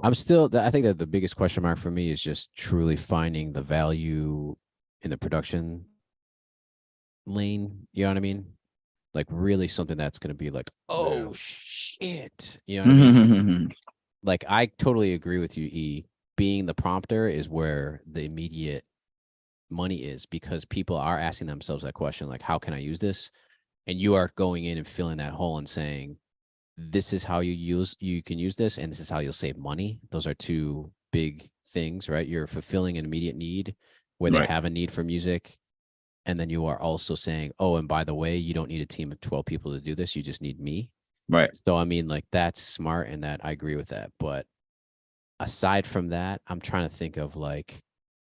I think that the biggest question mark for me is just truly finding the value in the production lane. You know what I mean? Like really something that's going to be like, oh shit. You know what I mean? Like I totally agree with you, E. Being the prompter is where the immediate money is, because people are asking themselves that question, like, how can I use this? And you are going in and filling that hole and saying, this is how you can use this, and this is how you'll save money. Those are two big things, right? You're fulfilling an immediate need where they have a need for music. And then you are also saying, oh, and by the way, you don't need a team of 12 people to do this. You just need me. Right. So, I mean, like, that's smart, and that I agree with that. But aside from that, I'm trying to think of, like,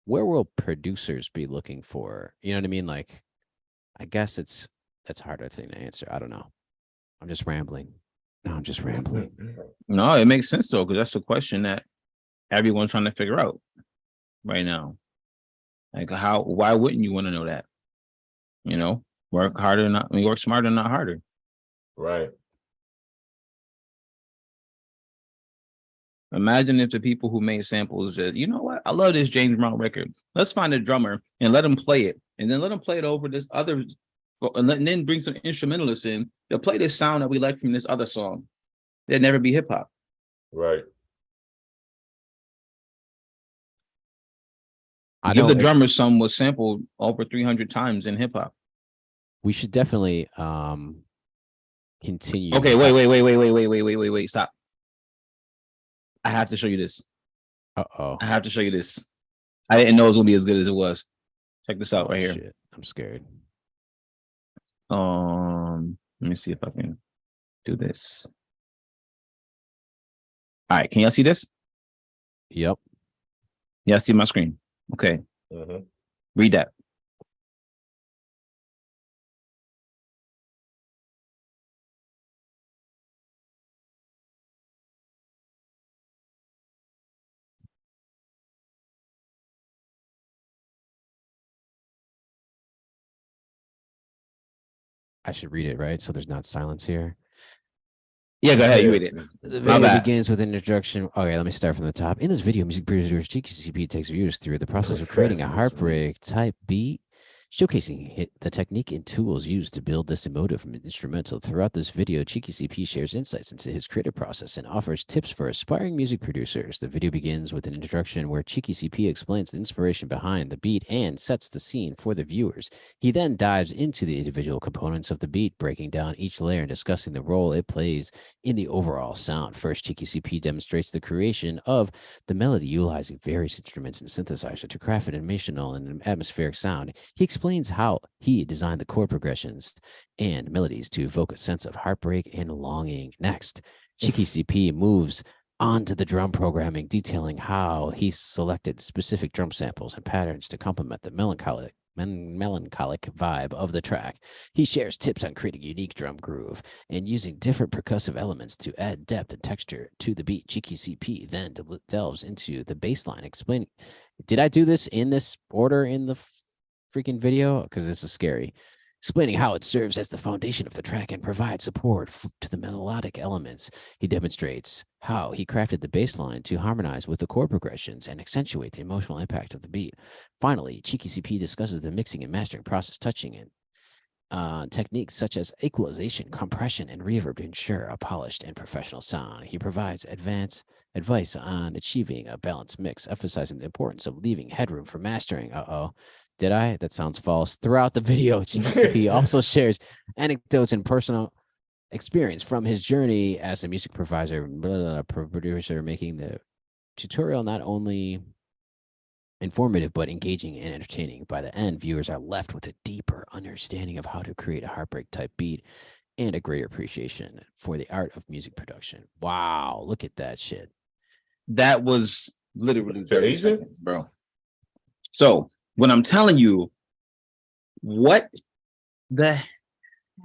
where will producers be looking for? You know what I mean? Like, I guess that's a harder thing to answer. I don't know. I'm just rambling. No, I'm just rambling. No, it makes sense, though, because that's a question that everyone's trying to figure out right now. Like why wouldn't you want to know that? You know, work harder, work smarter, not harder. Right. Imagine if the people who made samples said, you know what, I love this James Brown record. Let's find a drummer and let him play it. And then let him play it over this other, and then bring some instrumentalists in. They'll play this sound that we like from this other song. There'd never be hip hop. Right. I Give know the drummer some was sampled over 300 times in hip hop. we should definitely continue. Okay, wait, stop. I have to show you this. Uh-oh. I have to show you this. I didn't know it was gonna be as good as it was. Check this out right here. Shit. I'm scared. Let me see if I can do this. All right, can y'all see this? Yep. Yeah, see my screen. Okay. Mm-hmm. Read that. I should read it, right? So there's not silence here. Yeah, go ahead. You read it. The My video bad. begins with an introduction. Okay, let me start from the top. In this video, music producer GCCP takes viewers through the process of creating a Fastest heartbreak type beat, showcasing the technique and tools used to build this emotive instrumental. Throughout this video, Cheeky CP shares insights into his creative process and offers tips for aspiring music producers. The video begins with an introduction where Cheeky CP explains the inspiration behind the beat and sets the scene for the viewers. He then dives into the individual components of the beat, breaking down each layer and discussing the role it plays in the overall sound. First, Cheeky CP demonstrates the creation of the melody utilizing various instruments and synthesizer to craft an emotional and atmospheric sound. He explains how he designed the chord progressions and melodies to evoke a sense of heartbreak and longing. Next, Cheeky CP moves on to the drum programming, detailing how he selected specific drum samples and patterns to complement the melancholic vibe of the track. He shares tips on creating a unique drum groove and using different percussive elements to add depth and texture to the beat. Cheeky CP then delves into the bass line, explaining, did I do this in this order in the freaking video? Because this is scary. Explaining how it serves as the foundation of the track and provides support to the melodic elements. He demonstrates how he crafted the bass line to harmonize with the chord progressions and accentuate the emotional impact of the beat. Finally, Cheeky CP discusses the mixing and mastering process, touching in techniques such as equalization, compression, and reverb to ensure a polished and professional sound. He provides advice on achieving a balanced mix, emphasizing the importance of leaving headroom for mastering. Did I? That sounds false. Throughout the video, GCP also shares anecdotes and personal experience from his journey as a music producer, making the tutorial not only informative but engaging and entertaining. By the end, viewers are left with a deeper understanding of how to create a heartbreak type beat and a greater appreciation for the art of music production. Wow, look at that shit. That was literally 30 Asian? seconds, bro. So when I'm telling you, what the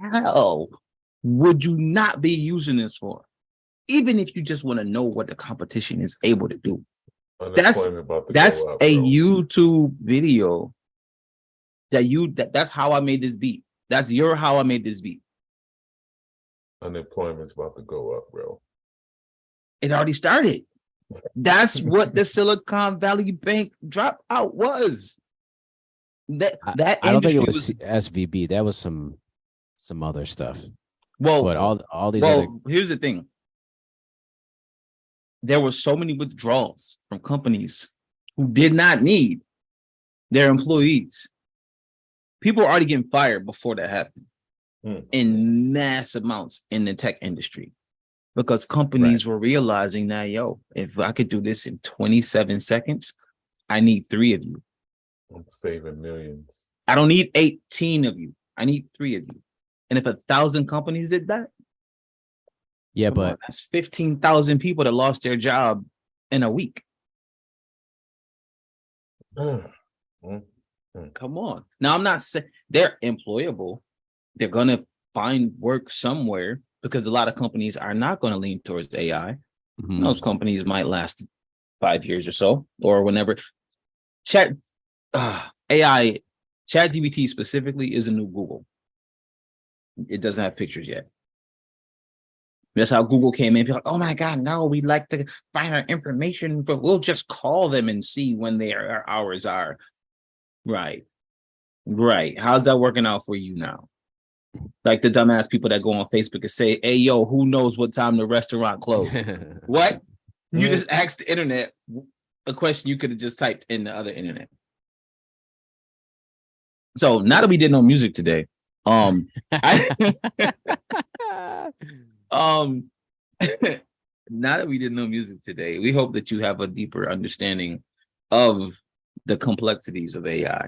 hell would you not be using this for? Even if you just want to know what the competition is able to do. That's Unemployment about to That's go up, a bro. YouTube video that's how I made this beat. That's how I made this beat. Unemployment's about to go up, bro. It already started. That's what the Silicon Valley Bank dropout was. That I don't think it industry was SVB. That was some other stuff. well, But all these other here's the thing. There were so many withdrawals from companies who did not need their employees. People were already getting fired before that happened in mass amounts in the tech industry because companies were realizing that, yo, if I could do this in 27 seconds, I need 3 of you. I'm saving millions. I don't need 18 of you. I need 3 of you. And if 1,000 companies did that, yeah, but that's 15,000 people that lost their job in a week. Come on. Now, I'm not saying they're employable. They're going to find work somewhere because a lot of companies are not going to lean towards AI. Those companies might last 5 years or so, or whenever. AI, ChatGPT specifically is a new Google. It doesn't have pictures yet. That's how Google came in. Be like, oh my God, no, we'd like to find our information, but we'll just call them and see when their hours are. Right. How's that working out for you now? Like the dumbass people that go on Facebook and say, hey, yo, who knows what time the restaurant closed? What? You just asked the internet a question you could have just typed in the other internet. So now that we did no music today, now that we did no music today, we hope that you have a deeper understanding of the complexities of AI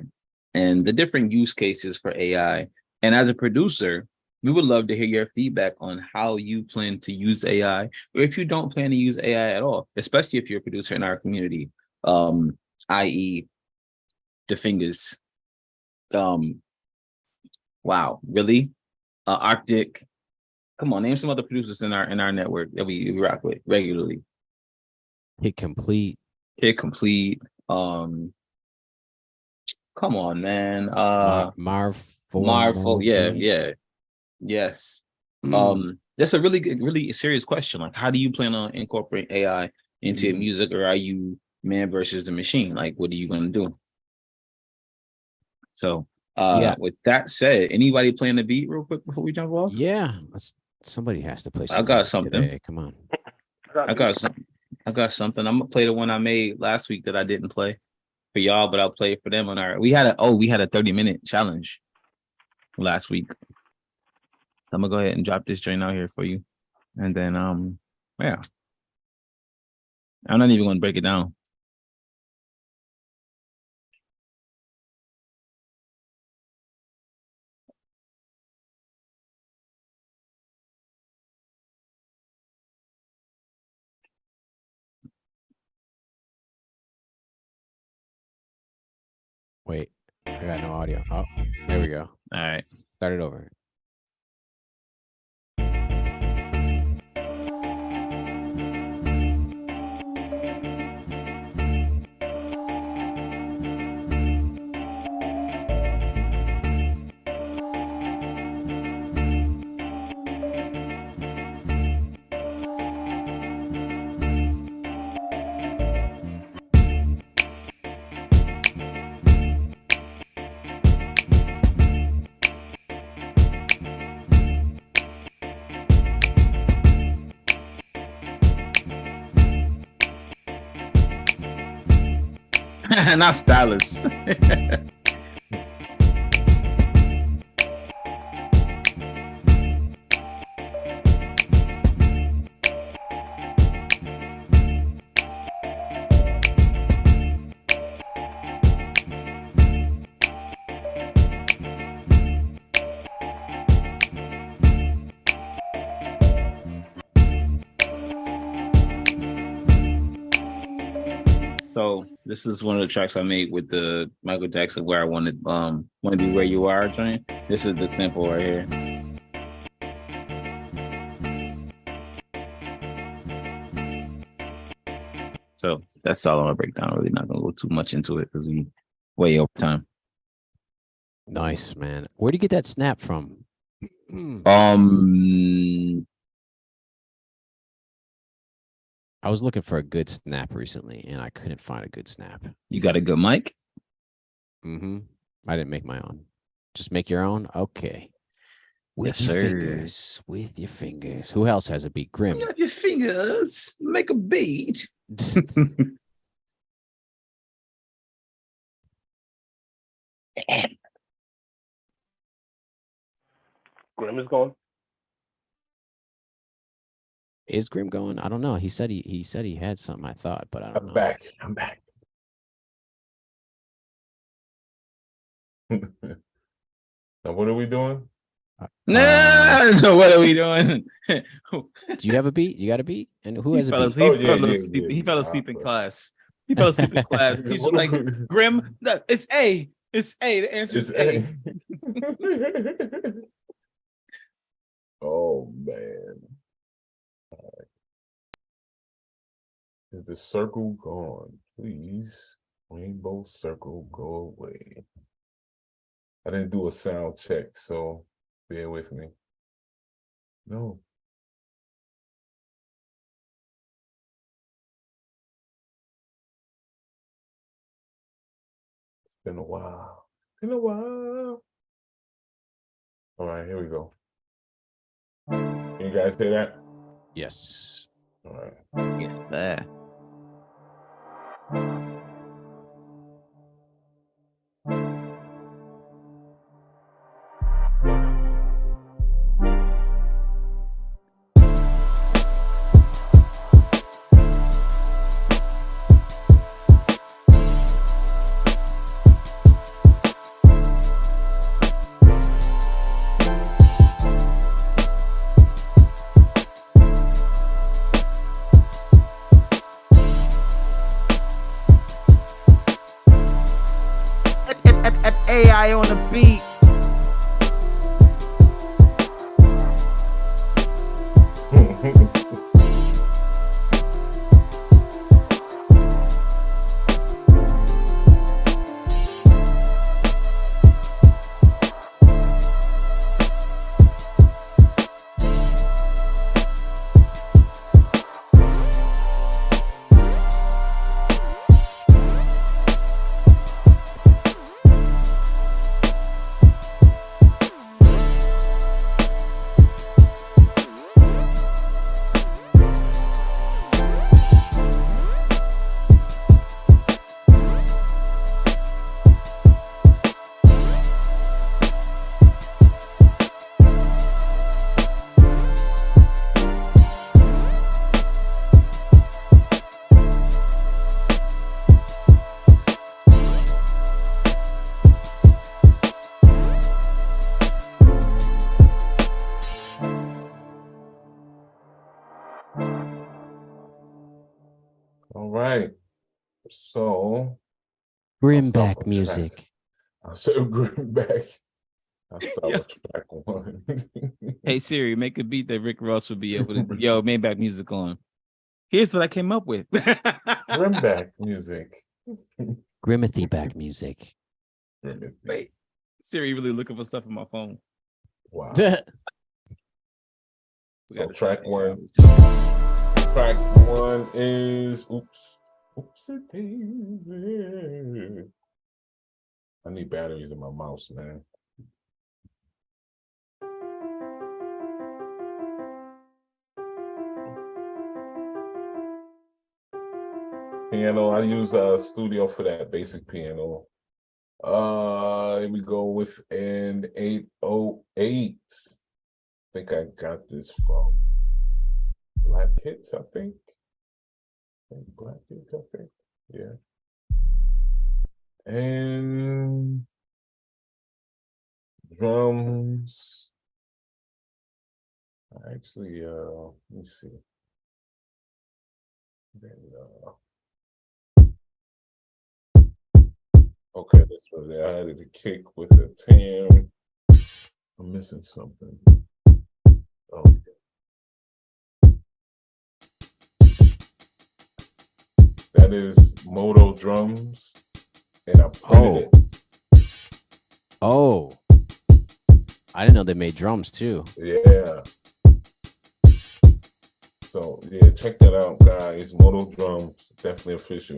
and the different use cases for AI. And as a producer, we would love to hear your feedback on how you plan to use AI, or if you don't plan to use AI at all, especially if you're a producer in our community, i.e. the fingers. Wow, really? Arctic. Come on, name some other producers in our network that we rock with regularly. Hit complete. Come on, man. Marvel. Yeah. Yes. That's a really serious question. Like, how do you plan on incorporating AI into your music, or are you man versus the machine? Like, what are you gonna do? So with that said, anybody playing the beat real quick before we jump off? Yeah. Somebody has to play some I got music something today. Come on. I got something. I'm gonna play the one I made last week that I didn't play for y'all, but I'll play it for them on our. We had a 30-minute challenge last week. So I'm gonna go ahead and drop this joint out here for you, and then yeah, I'm not even gonna break it down. Wait, I got no audio. Oh, there we go. All right. Start it over. Not stylus. So this is one of the tracks I made with the Michael Jackson "Where I Wanted to Be Where You Are" joint. This is the sample right here. So that's all I'm gonna break down. Really not gonna go too much into it because we way over time. Nice, man. Where do you get that snap from? I was looking for a good snap recently, and I couldn't find a good snap. You got a good mic? I didn't make my own. Just make your own? Okay. With Yes, your sir. fingers. With your fingers. Who else has a beat? Grim. Snap your fingers. Make a beat. Grim is gone. Is Grim going? I don't know. He said he had something, I thought, but I don't know. I'm back. Now what are we doing? No, what are we doing? Do you have a beat? You got a beat? And who has a fell beat? asleep. Yeah. He fell asleep in class. He fell asleep in class. Teacher was like, Grim, no, it's A. It's A. The answer is A. Oh man. Is the circle gone? Please. Rainbow circle, go away. I didn't do a sound check, so bear with me. No. It's been a while. Been a while. All right, here we go. Can you guys hear that? Yes. All right. Yeah. AI on the beat. All right. So Bring start back with music. I'll start bring back. I'll start Yeah. with track 1. Hey Siri, make a beat that Rick Ross would be able to. Yo, Maybach music on. Here's what I came up with. Bring back music. Grimithy back music. Wait, Siri really looking for stuff on my phone. Wow. We So gotta track find AI. 1. Track 1 is Oopsie Daisy. I need batteries in my mouse, man. Piano, I use Studio for that basic piano. Here we go with an 808. I think I got this from Black Hits, I think. Black Hits, I think. Yeah. And drums. Actually, let me see. Then, okay, this was it. I added a kick with a 10. I'm missing something. Okay. That is Moto drums, and I printed it. Oh. I didn't know they made drums too. Yeah. So yeah, check that out, guys. Moto drums, definitely official.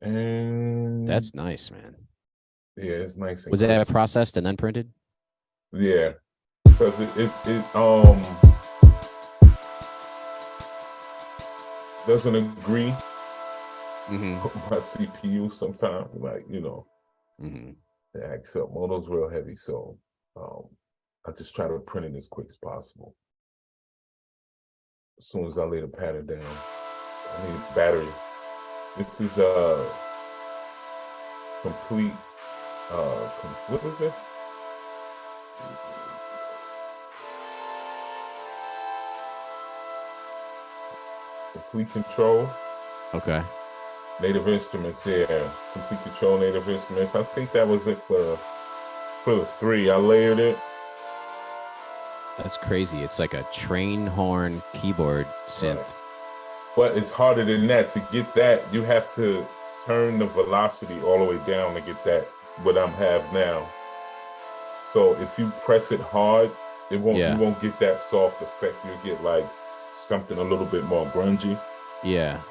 And That's nice, man. yeah, it's nice. And Was that crispy. processed and then printed? Yeah, because it doesn't agree Mm-hmm. with my CPU sometimes. Like Mm-hmm. the accept Moto's real heavy, so I just try to print it as quick as possible. As soon as I lay the pattern down, I need batteries. This is complete. What is this? Complete Control. Okay. Native Instruments, yeah. Complete Control, Native Instruments. I think that was it for the 3. I layered it. That's crazy. It's like a train horn keyboard synth. Right. But it's harder than that. To get that, you have to turn the velocity all the way down to get that what I'm have now. So if you press it hard, you won't get that soft effect. You'll get like something a little bit more grungy. Yeah.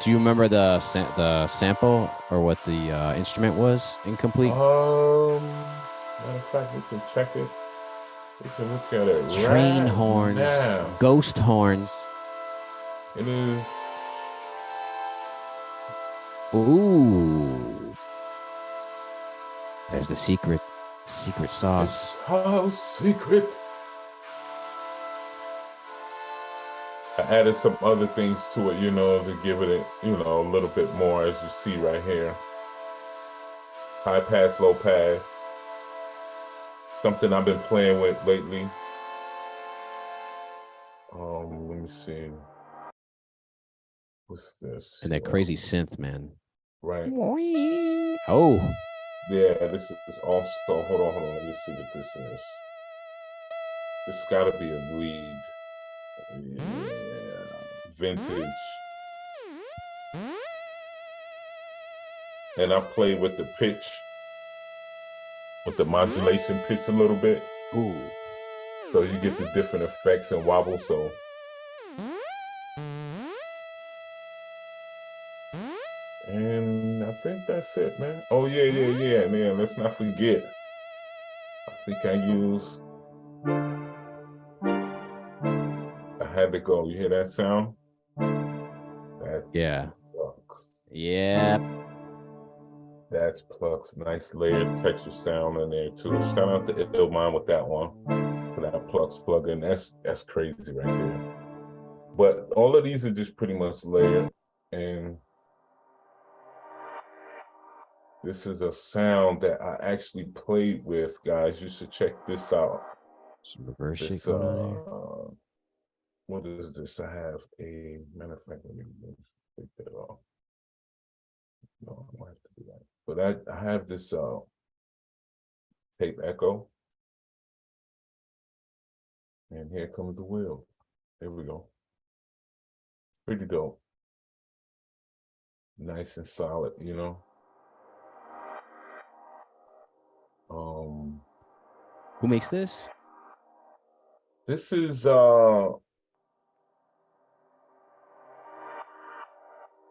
Do you remember the sample or what the instrument was? Incomplete. Matter of fact, we can check it. We can look at it. Train right horns, now. ghost horns. It is. Ooh. There's the secret sauce. It's how secret. I added some other things to it, to give it a little bit more, as you see right here. High pass, low pass. Something I've been playing with lately. Let me see. What's this? And that crazy synth, man. Right. Oh. Yeah, this is also, hold on. Let me see what this is. This gotta be a lead. Yeah. Vintage. And I play with the pitch, with the modulation pitch a little bit. Ooh. So you get the different effects and wobble, so. And I think that's it, man. Oh, yeah, man. Let's not forget. I think I used. I had to go. You hear that sound? That's Plux. Yeah. That's Plux. Nice layered texture sound in there too. Shout out to Ep129 with that one. For that Plux plugin. That's crazy right there. But all of these are just pretty much layered. And this is a sound that I actually played with, guys. You should check this out. Some reverse shit This, going on here. what is this? I have a matter of fact, let me take that off. No, I don't have to do that. But I have this tape echo. And here comes the wheel. There we go. Pretty dope. Nice and solid, Who makes this? This is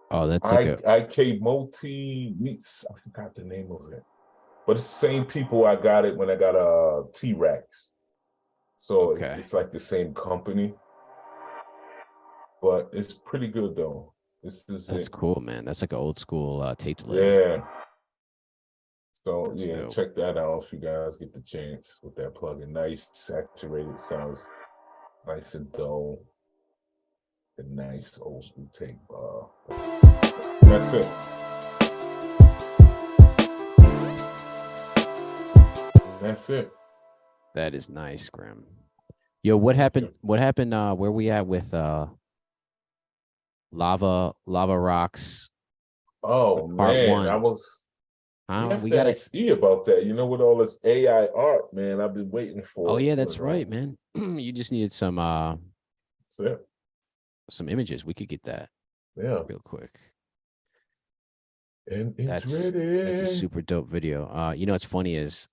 Oh, that's like IK Multi meets, I forgot the name of it. But it's the same people I got it when I got T-Rex. So it's like the same company. But it's pretty good though. That's cool, man. That's like an old school tape delay. Yeah. So That's dope. check that out if you guys get the chance with that plugin. Nice saturated sounds, nice and dull. A nice old school tape. That's it. That's it. That is nice, Grim. Yo, what happened? What happened? Where we at with Lava Rocks? Oh man, I was. We got to ask E about that. With all this AI art, man, I've been waiting for. Oh yeah, that's right, man. You just needed some that's it. Some images. We could get that. Yeah, real quick. And it's ready. That's a super dope video. What's funny is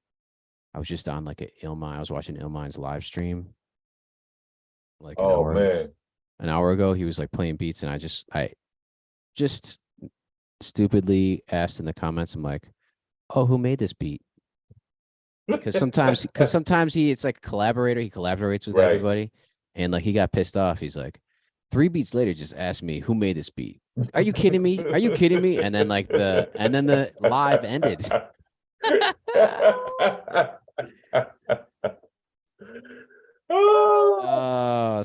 I was just on like I was watching Illmind's live stream. Like an hour ago, he was like playing beats, and I just stupidly asked in the comments, I'm like, oh, who made this beat? Because sometimes it's like a collaborator, he collaborates with everybody, and like he got pissed off. He's like, 3 beats later, just asked me who made this beat. Are you kidding me? Are you kidding me? And then the live ended.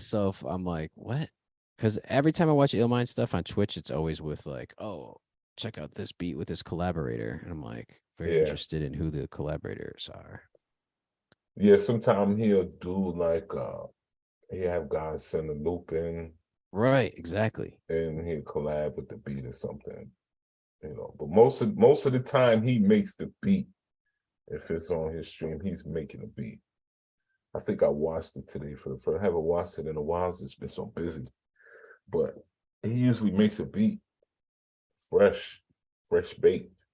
So I'm like, what? Because every time I watch Illmind stuff on Twitch, it's always with like, oh, check out this beat with this collaborator. And I'm like, very interested in who the collaborators are. Yeah, sometimes he'll do like he have guys send a loop in. Right, exactly. And he'll collab with the beat or something. But most of the time he makes the beat. If it's on his stream, he's making a beat. I think I watched it today for the first. I haven't watched it in a while. It's been so busy. But he usually makes a beat. fresh baked,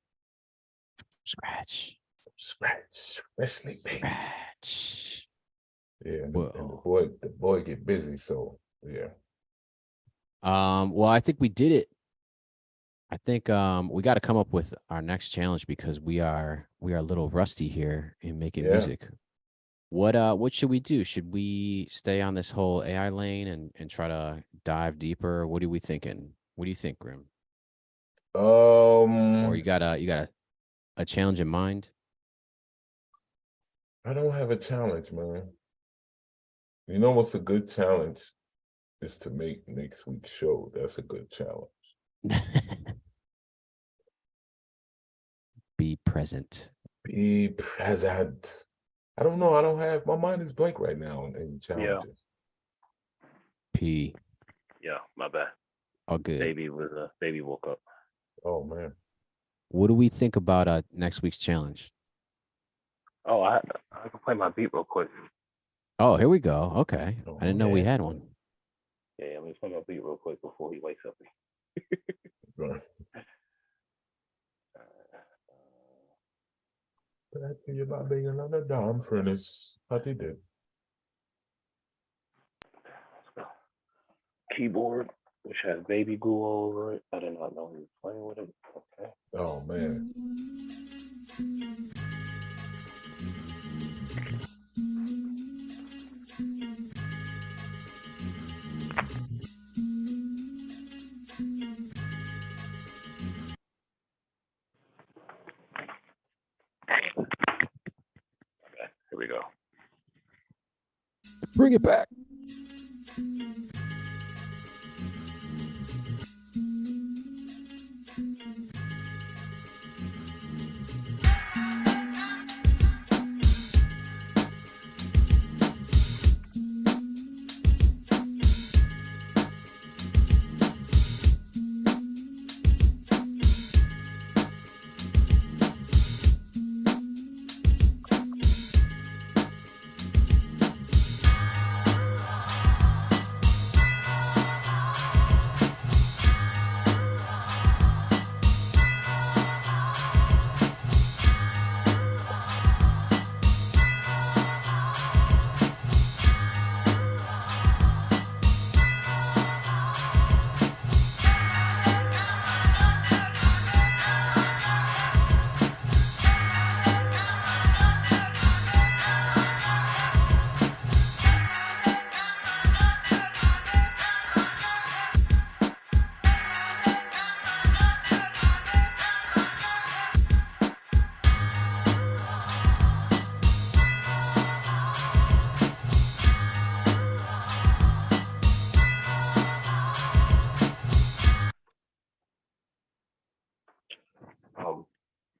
Scratch. freshly baked. Scratch. Yeah, and Whoa. the boy get busy, so yeah. Well, I think we did it. I think we got to come up with our next challenge because we are a little rusty here in making Yeah. music. What should we do? Should we stay on this whole AI lane and try to dive deeper? What are we thinking? What do you think, Grim? Or you got a challenge in mind? I don't have a challenge, man. You know what's a good challenge is to make next week's show. That's a good challenge. Be present. Be present. I don't know. I don't have my mind is blank right now on any challenges. P. Yeah, my bad. All good. Baby woke up. Oh man. What do we think about next week's challenge? Oh, I can play my beat real quick. Oh, here we go. Okay. Oh, I didn't know we yeah. had one. Yeah, let me play my beat real quick before he wakes up. Back to you about being another dime furnace. How they did. Keyboard, which has baby glue all over it. I did not know he was playing with it. Okay. Oh man. Okay, here we go. Bring it back.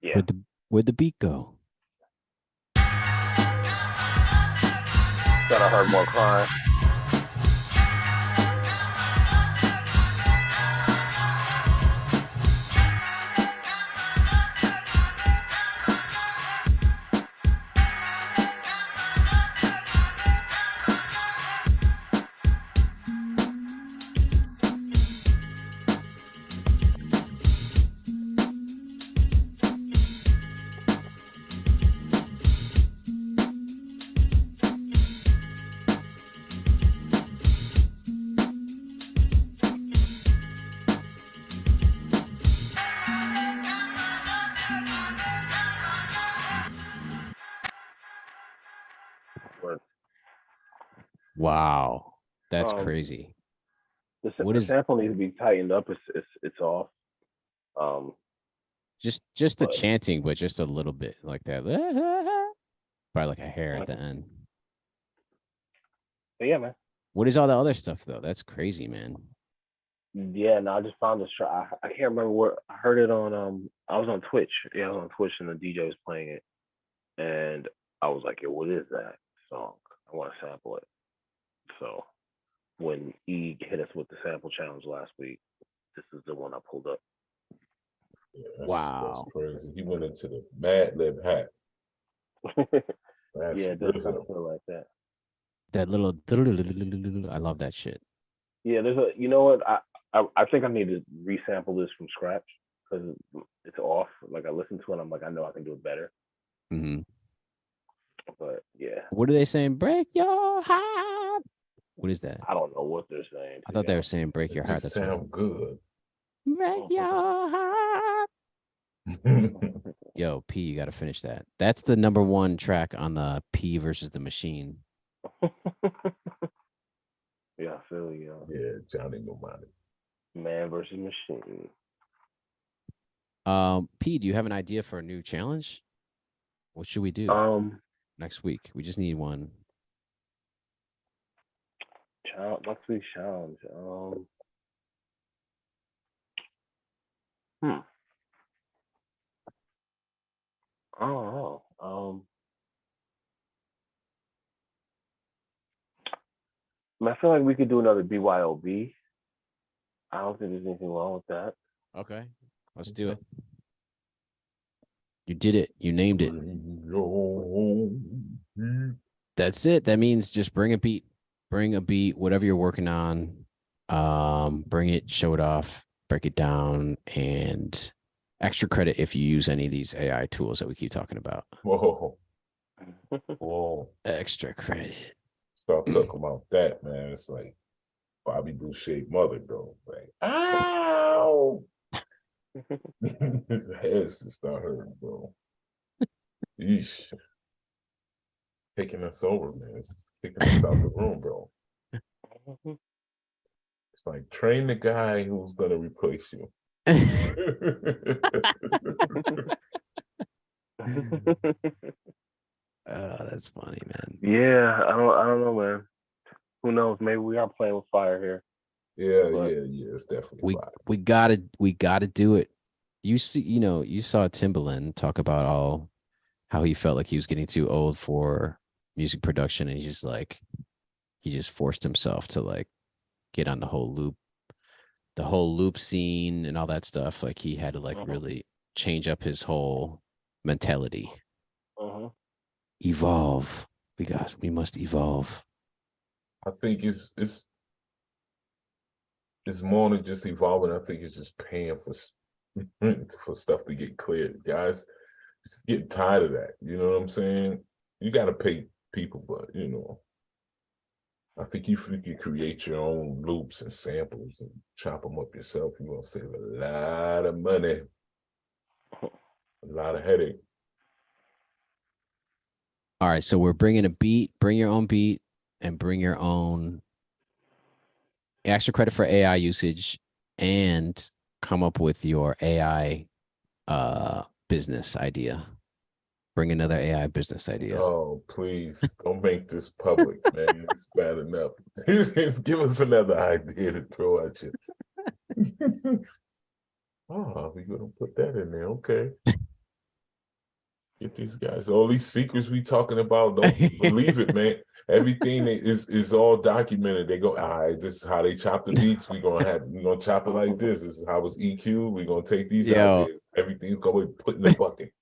Yeah. Where'd the beat go? Thought I heard more crying. Wow. That's crazy. The sample needs to be tightened up. It's off. Just the chanting, but just a little bit like that. Probably like a hair at the end. But yeah, man. What is all the other stuff though? That's crazy, man. Yeah, no, I just found this track. I can't remember where I heard it on. I was on Twitch. Yeah, I was on Twitch, and the DJ was playing it, and I was like, "Yo, what is that song? I want to sample it." So when E hit us with the sample challenge last week, this is the one I pulled up. Yeah, Wow, that's crazy. He went into the Mad Lib hat. Yeah, it does kind of feel like that. That little, I love that shit. Yeah, you know what? I think I need to resample this from scratch because it's off. Like I listen to it, I'm like, I know I can do it better. Hmm. But yeah, What are they saying? Break your heart. What is that? I don't know what they're saying. I thought they were saying break It your heart. just That's what. sound good. Break your heart. Yo, P, you got to finish that. That's the #1 track on the P versus the Machine. Yeah, I feel you. Yeah, Johnny Mnemonic. Man versus machine. P, do you have an idea for a new challenge? What should we do next week? We just need one. Next week's challenge. I don't know. I feel like we could do another BYOB. I don't think there's anything wrong with that. Okay, let's do it. You did it. You named it. That's it. That means just bring a beat. Bring a beat, whatever you're working on. Bring it, show it off, break it down, and extra credit if you use any of these AI tools that we keep talking about. Whoa. Whoa. Extra credit. Start talking about that, man. It's like Bobby Boucher mother, bro. Like, ow! The heads to start hurting, bro. Yeesh. Taking us over, man. It's kicking us out the room, bro. It's like train the guy who's gonna replace you. That's funny, man. Yeah, I don't know, man. Who knows? Maybe we are playing with fire here. Yeah, But- yeah. It's definitely fire. We gotta do it. You see, you saw Timbaland talk about how he felt like he was getting too old for music production, and he just forced himself to like get on the whole loop scene and all that stuff. Like he had to like really change up his whole mentality. Evolve. We must evolve. I think it's more than just evolving. I think it's just paying for stuff to get cleared. Guys, just getting tired of that. You know what I'm saying? You got to pay people, but I think if you can create your own loops and samples and chop them up yourself, you're gonna save a lot of money, a lot of headache. All right, so we're bringing a beat. Bring your own beat and bring your own extra credit for AI usage, and come up with your AI business idea. Bring another AI business idea. Oh, please don't make this public, man. It's bad enough. Give us another idea to throw at you. Oh, we're gonna put that in there. Okay. Get these guys. All these secrets we talking about, don't believe it, man. Everything is all documented. They go, all right, this is how they chop the beats. We're gonna chop it like this. This is how it's EQ. We're gonna take these out there. Everything's gonna be put in the bucket.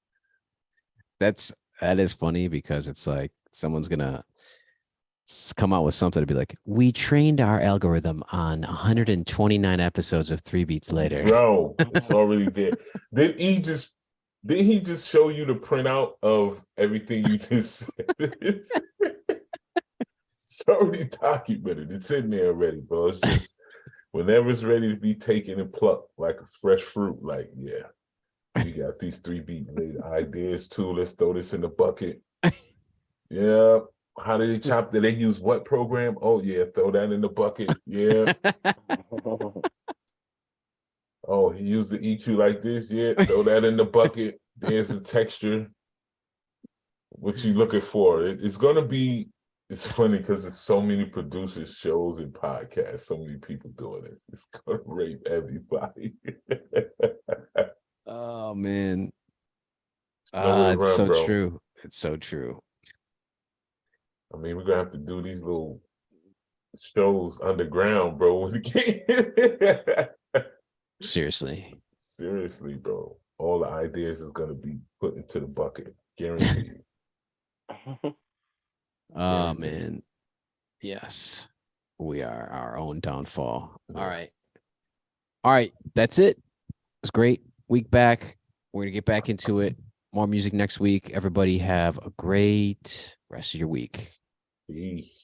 That is funny because it's like someone's gonna come out with something to be like, we trained our algorithm on 129 episodes of 3 Beats Later. Bro, it's already there. Didn't he just show you the printout of everything you just said? It's already documented. It's in there already, bro. It's just whenever it's ready to be taken and plucked like a fresh fruit, like, yeah, we got these 3 Beat Later ideas too. Let's throw this in the bucket. Yeah. How did they chop? Did they use what program? Oh, yeah, throw that in the bucket. Yeah. Oh, he used the EQ like this. Yeah, throw that in the bucket. There's the texture. What you looking for? It's gonna be. It's funny because there's so many producers, shows, and podcasts. So many people doing this. It's gonna rape everybody. Oh man, it's so true. It's so true. I mean, we're gonna have to do these little shows underground, bro. Seriously. Seriously, bro. All the ideas is gonna be put into the bucket, guaranteed. Oh man, yes, we are our own downfall. Yeah. All right, All right, that's it. It's great. Week back. We're gonna get back into it. More music next week. Everybody have a great rest of your week. Peace.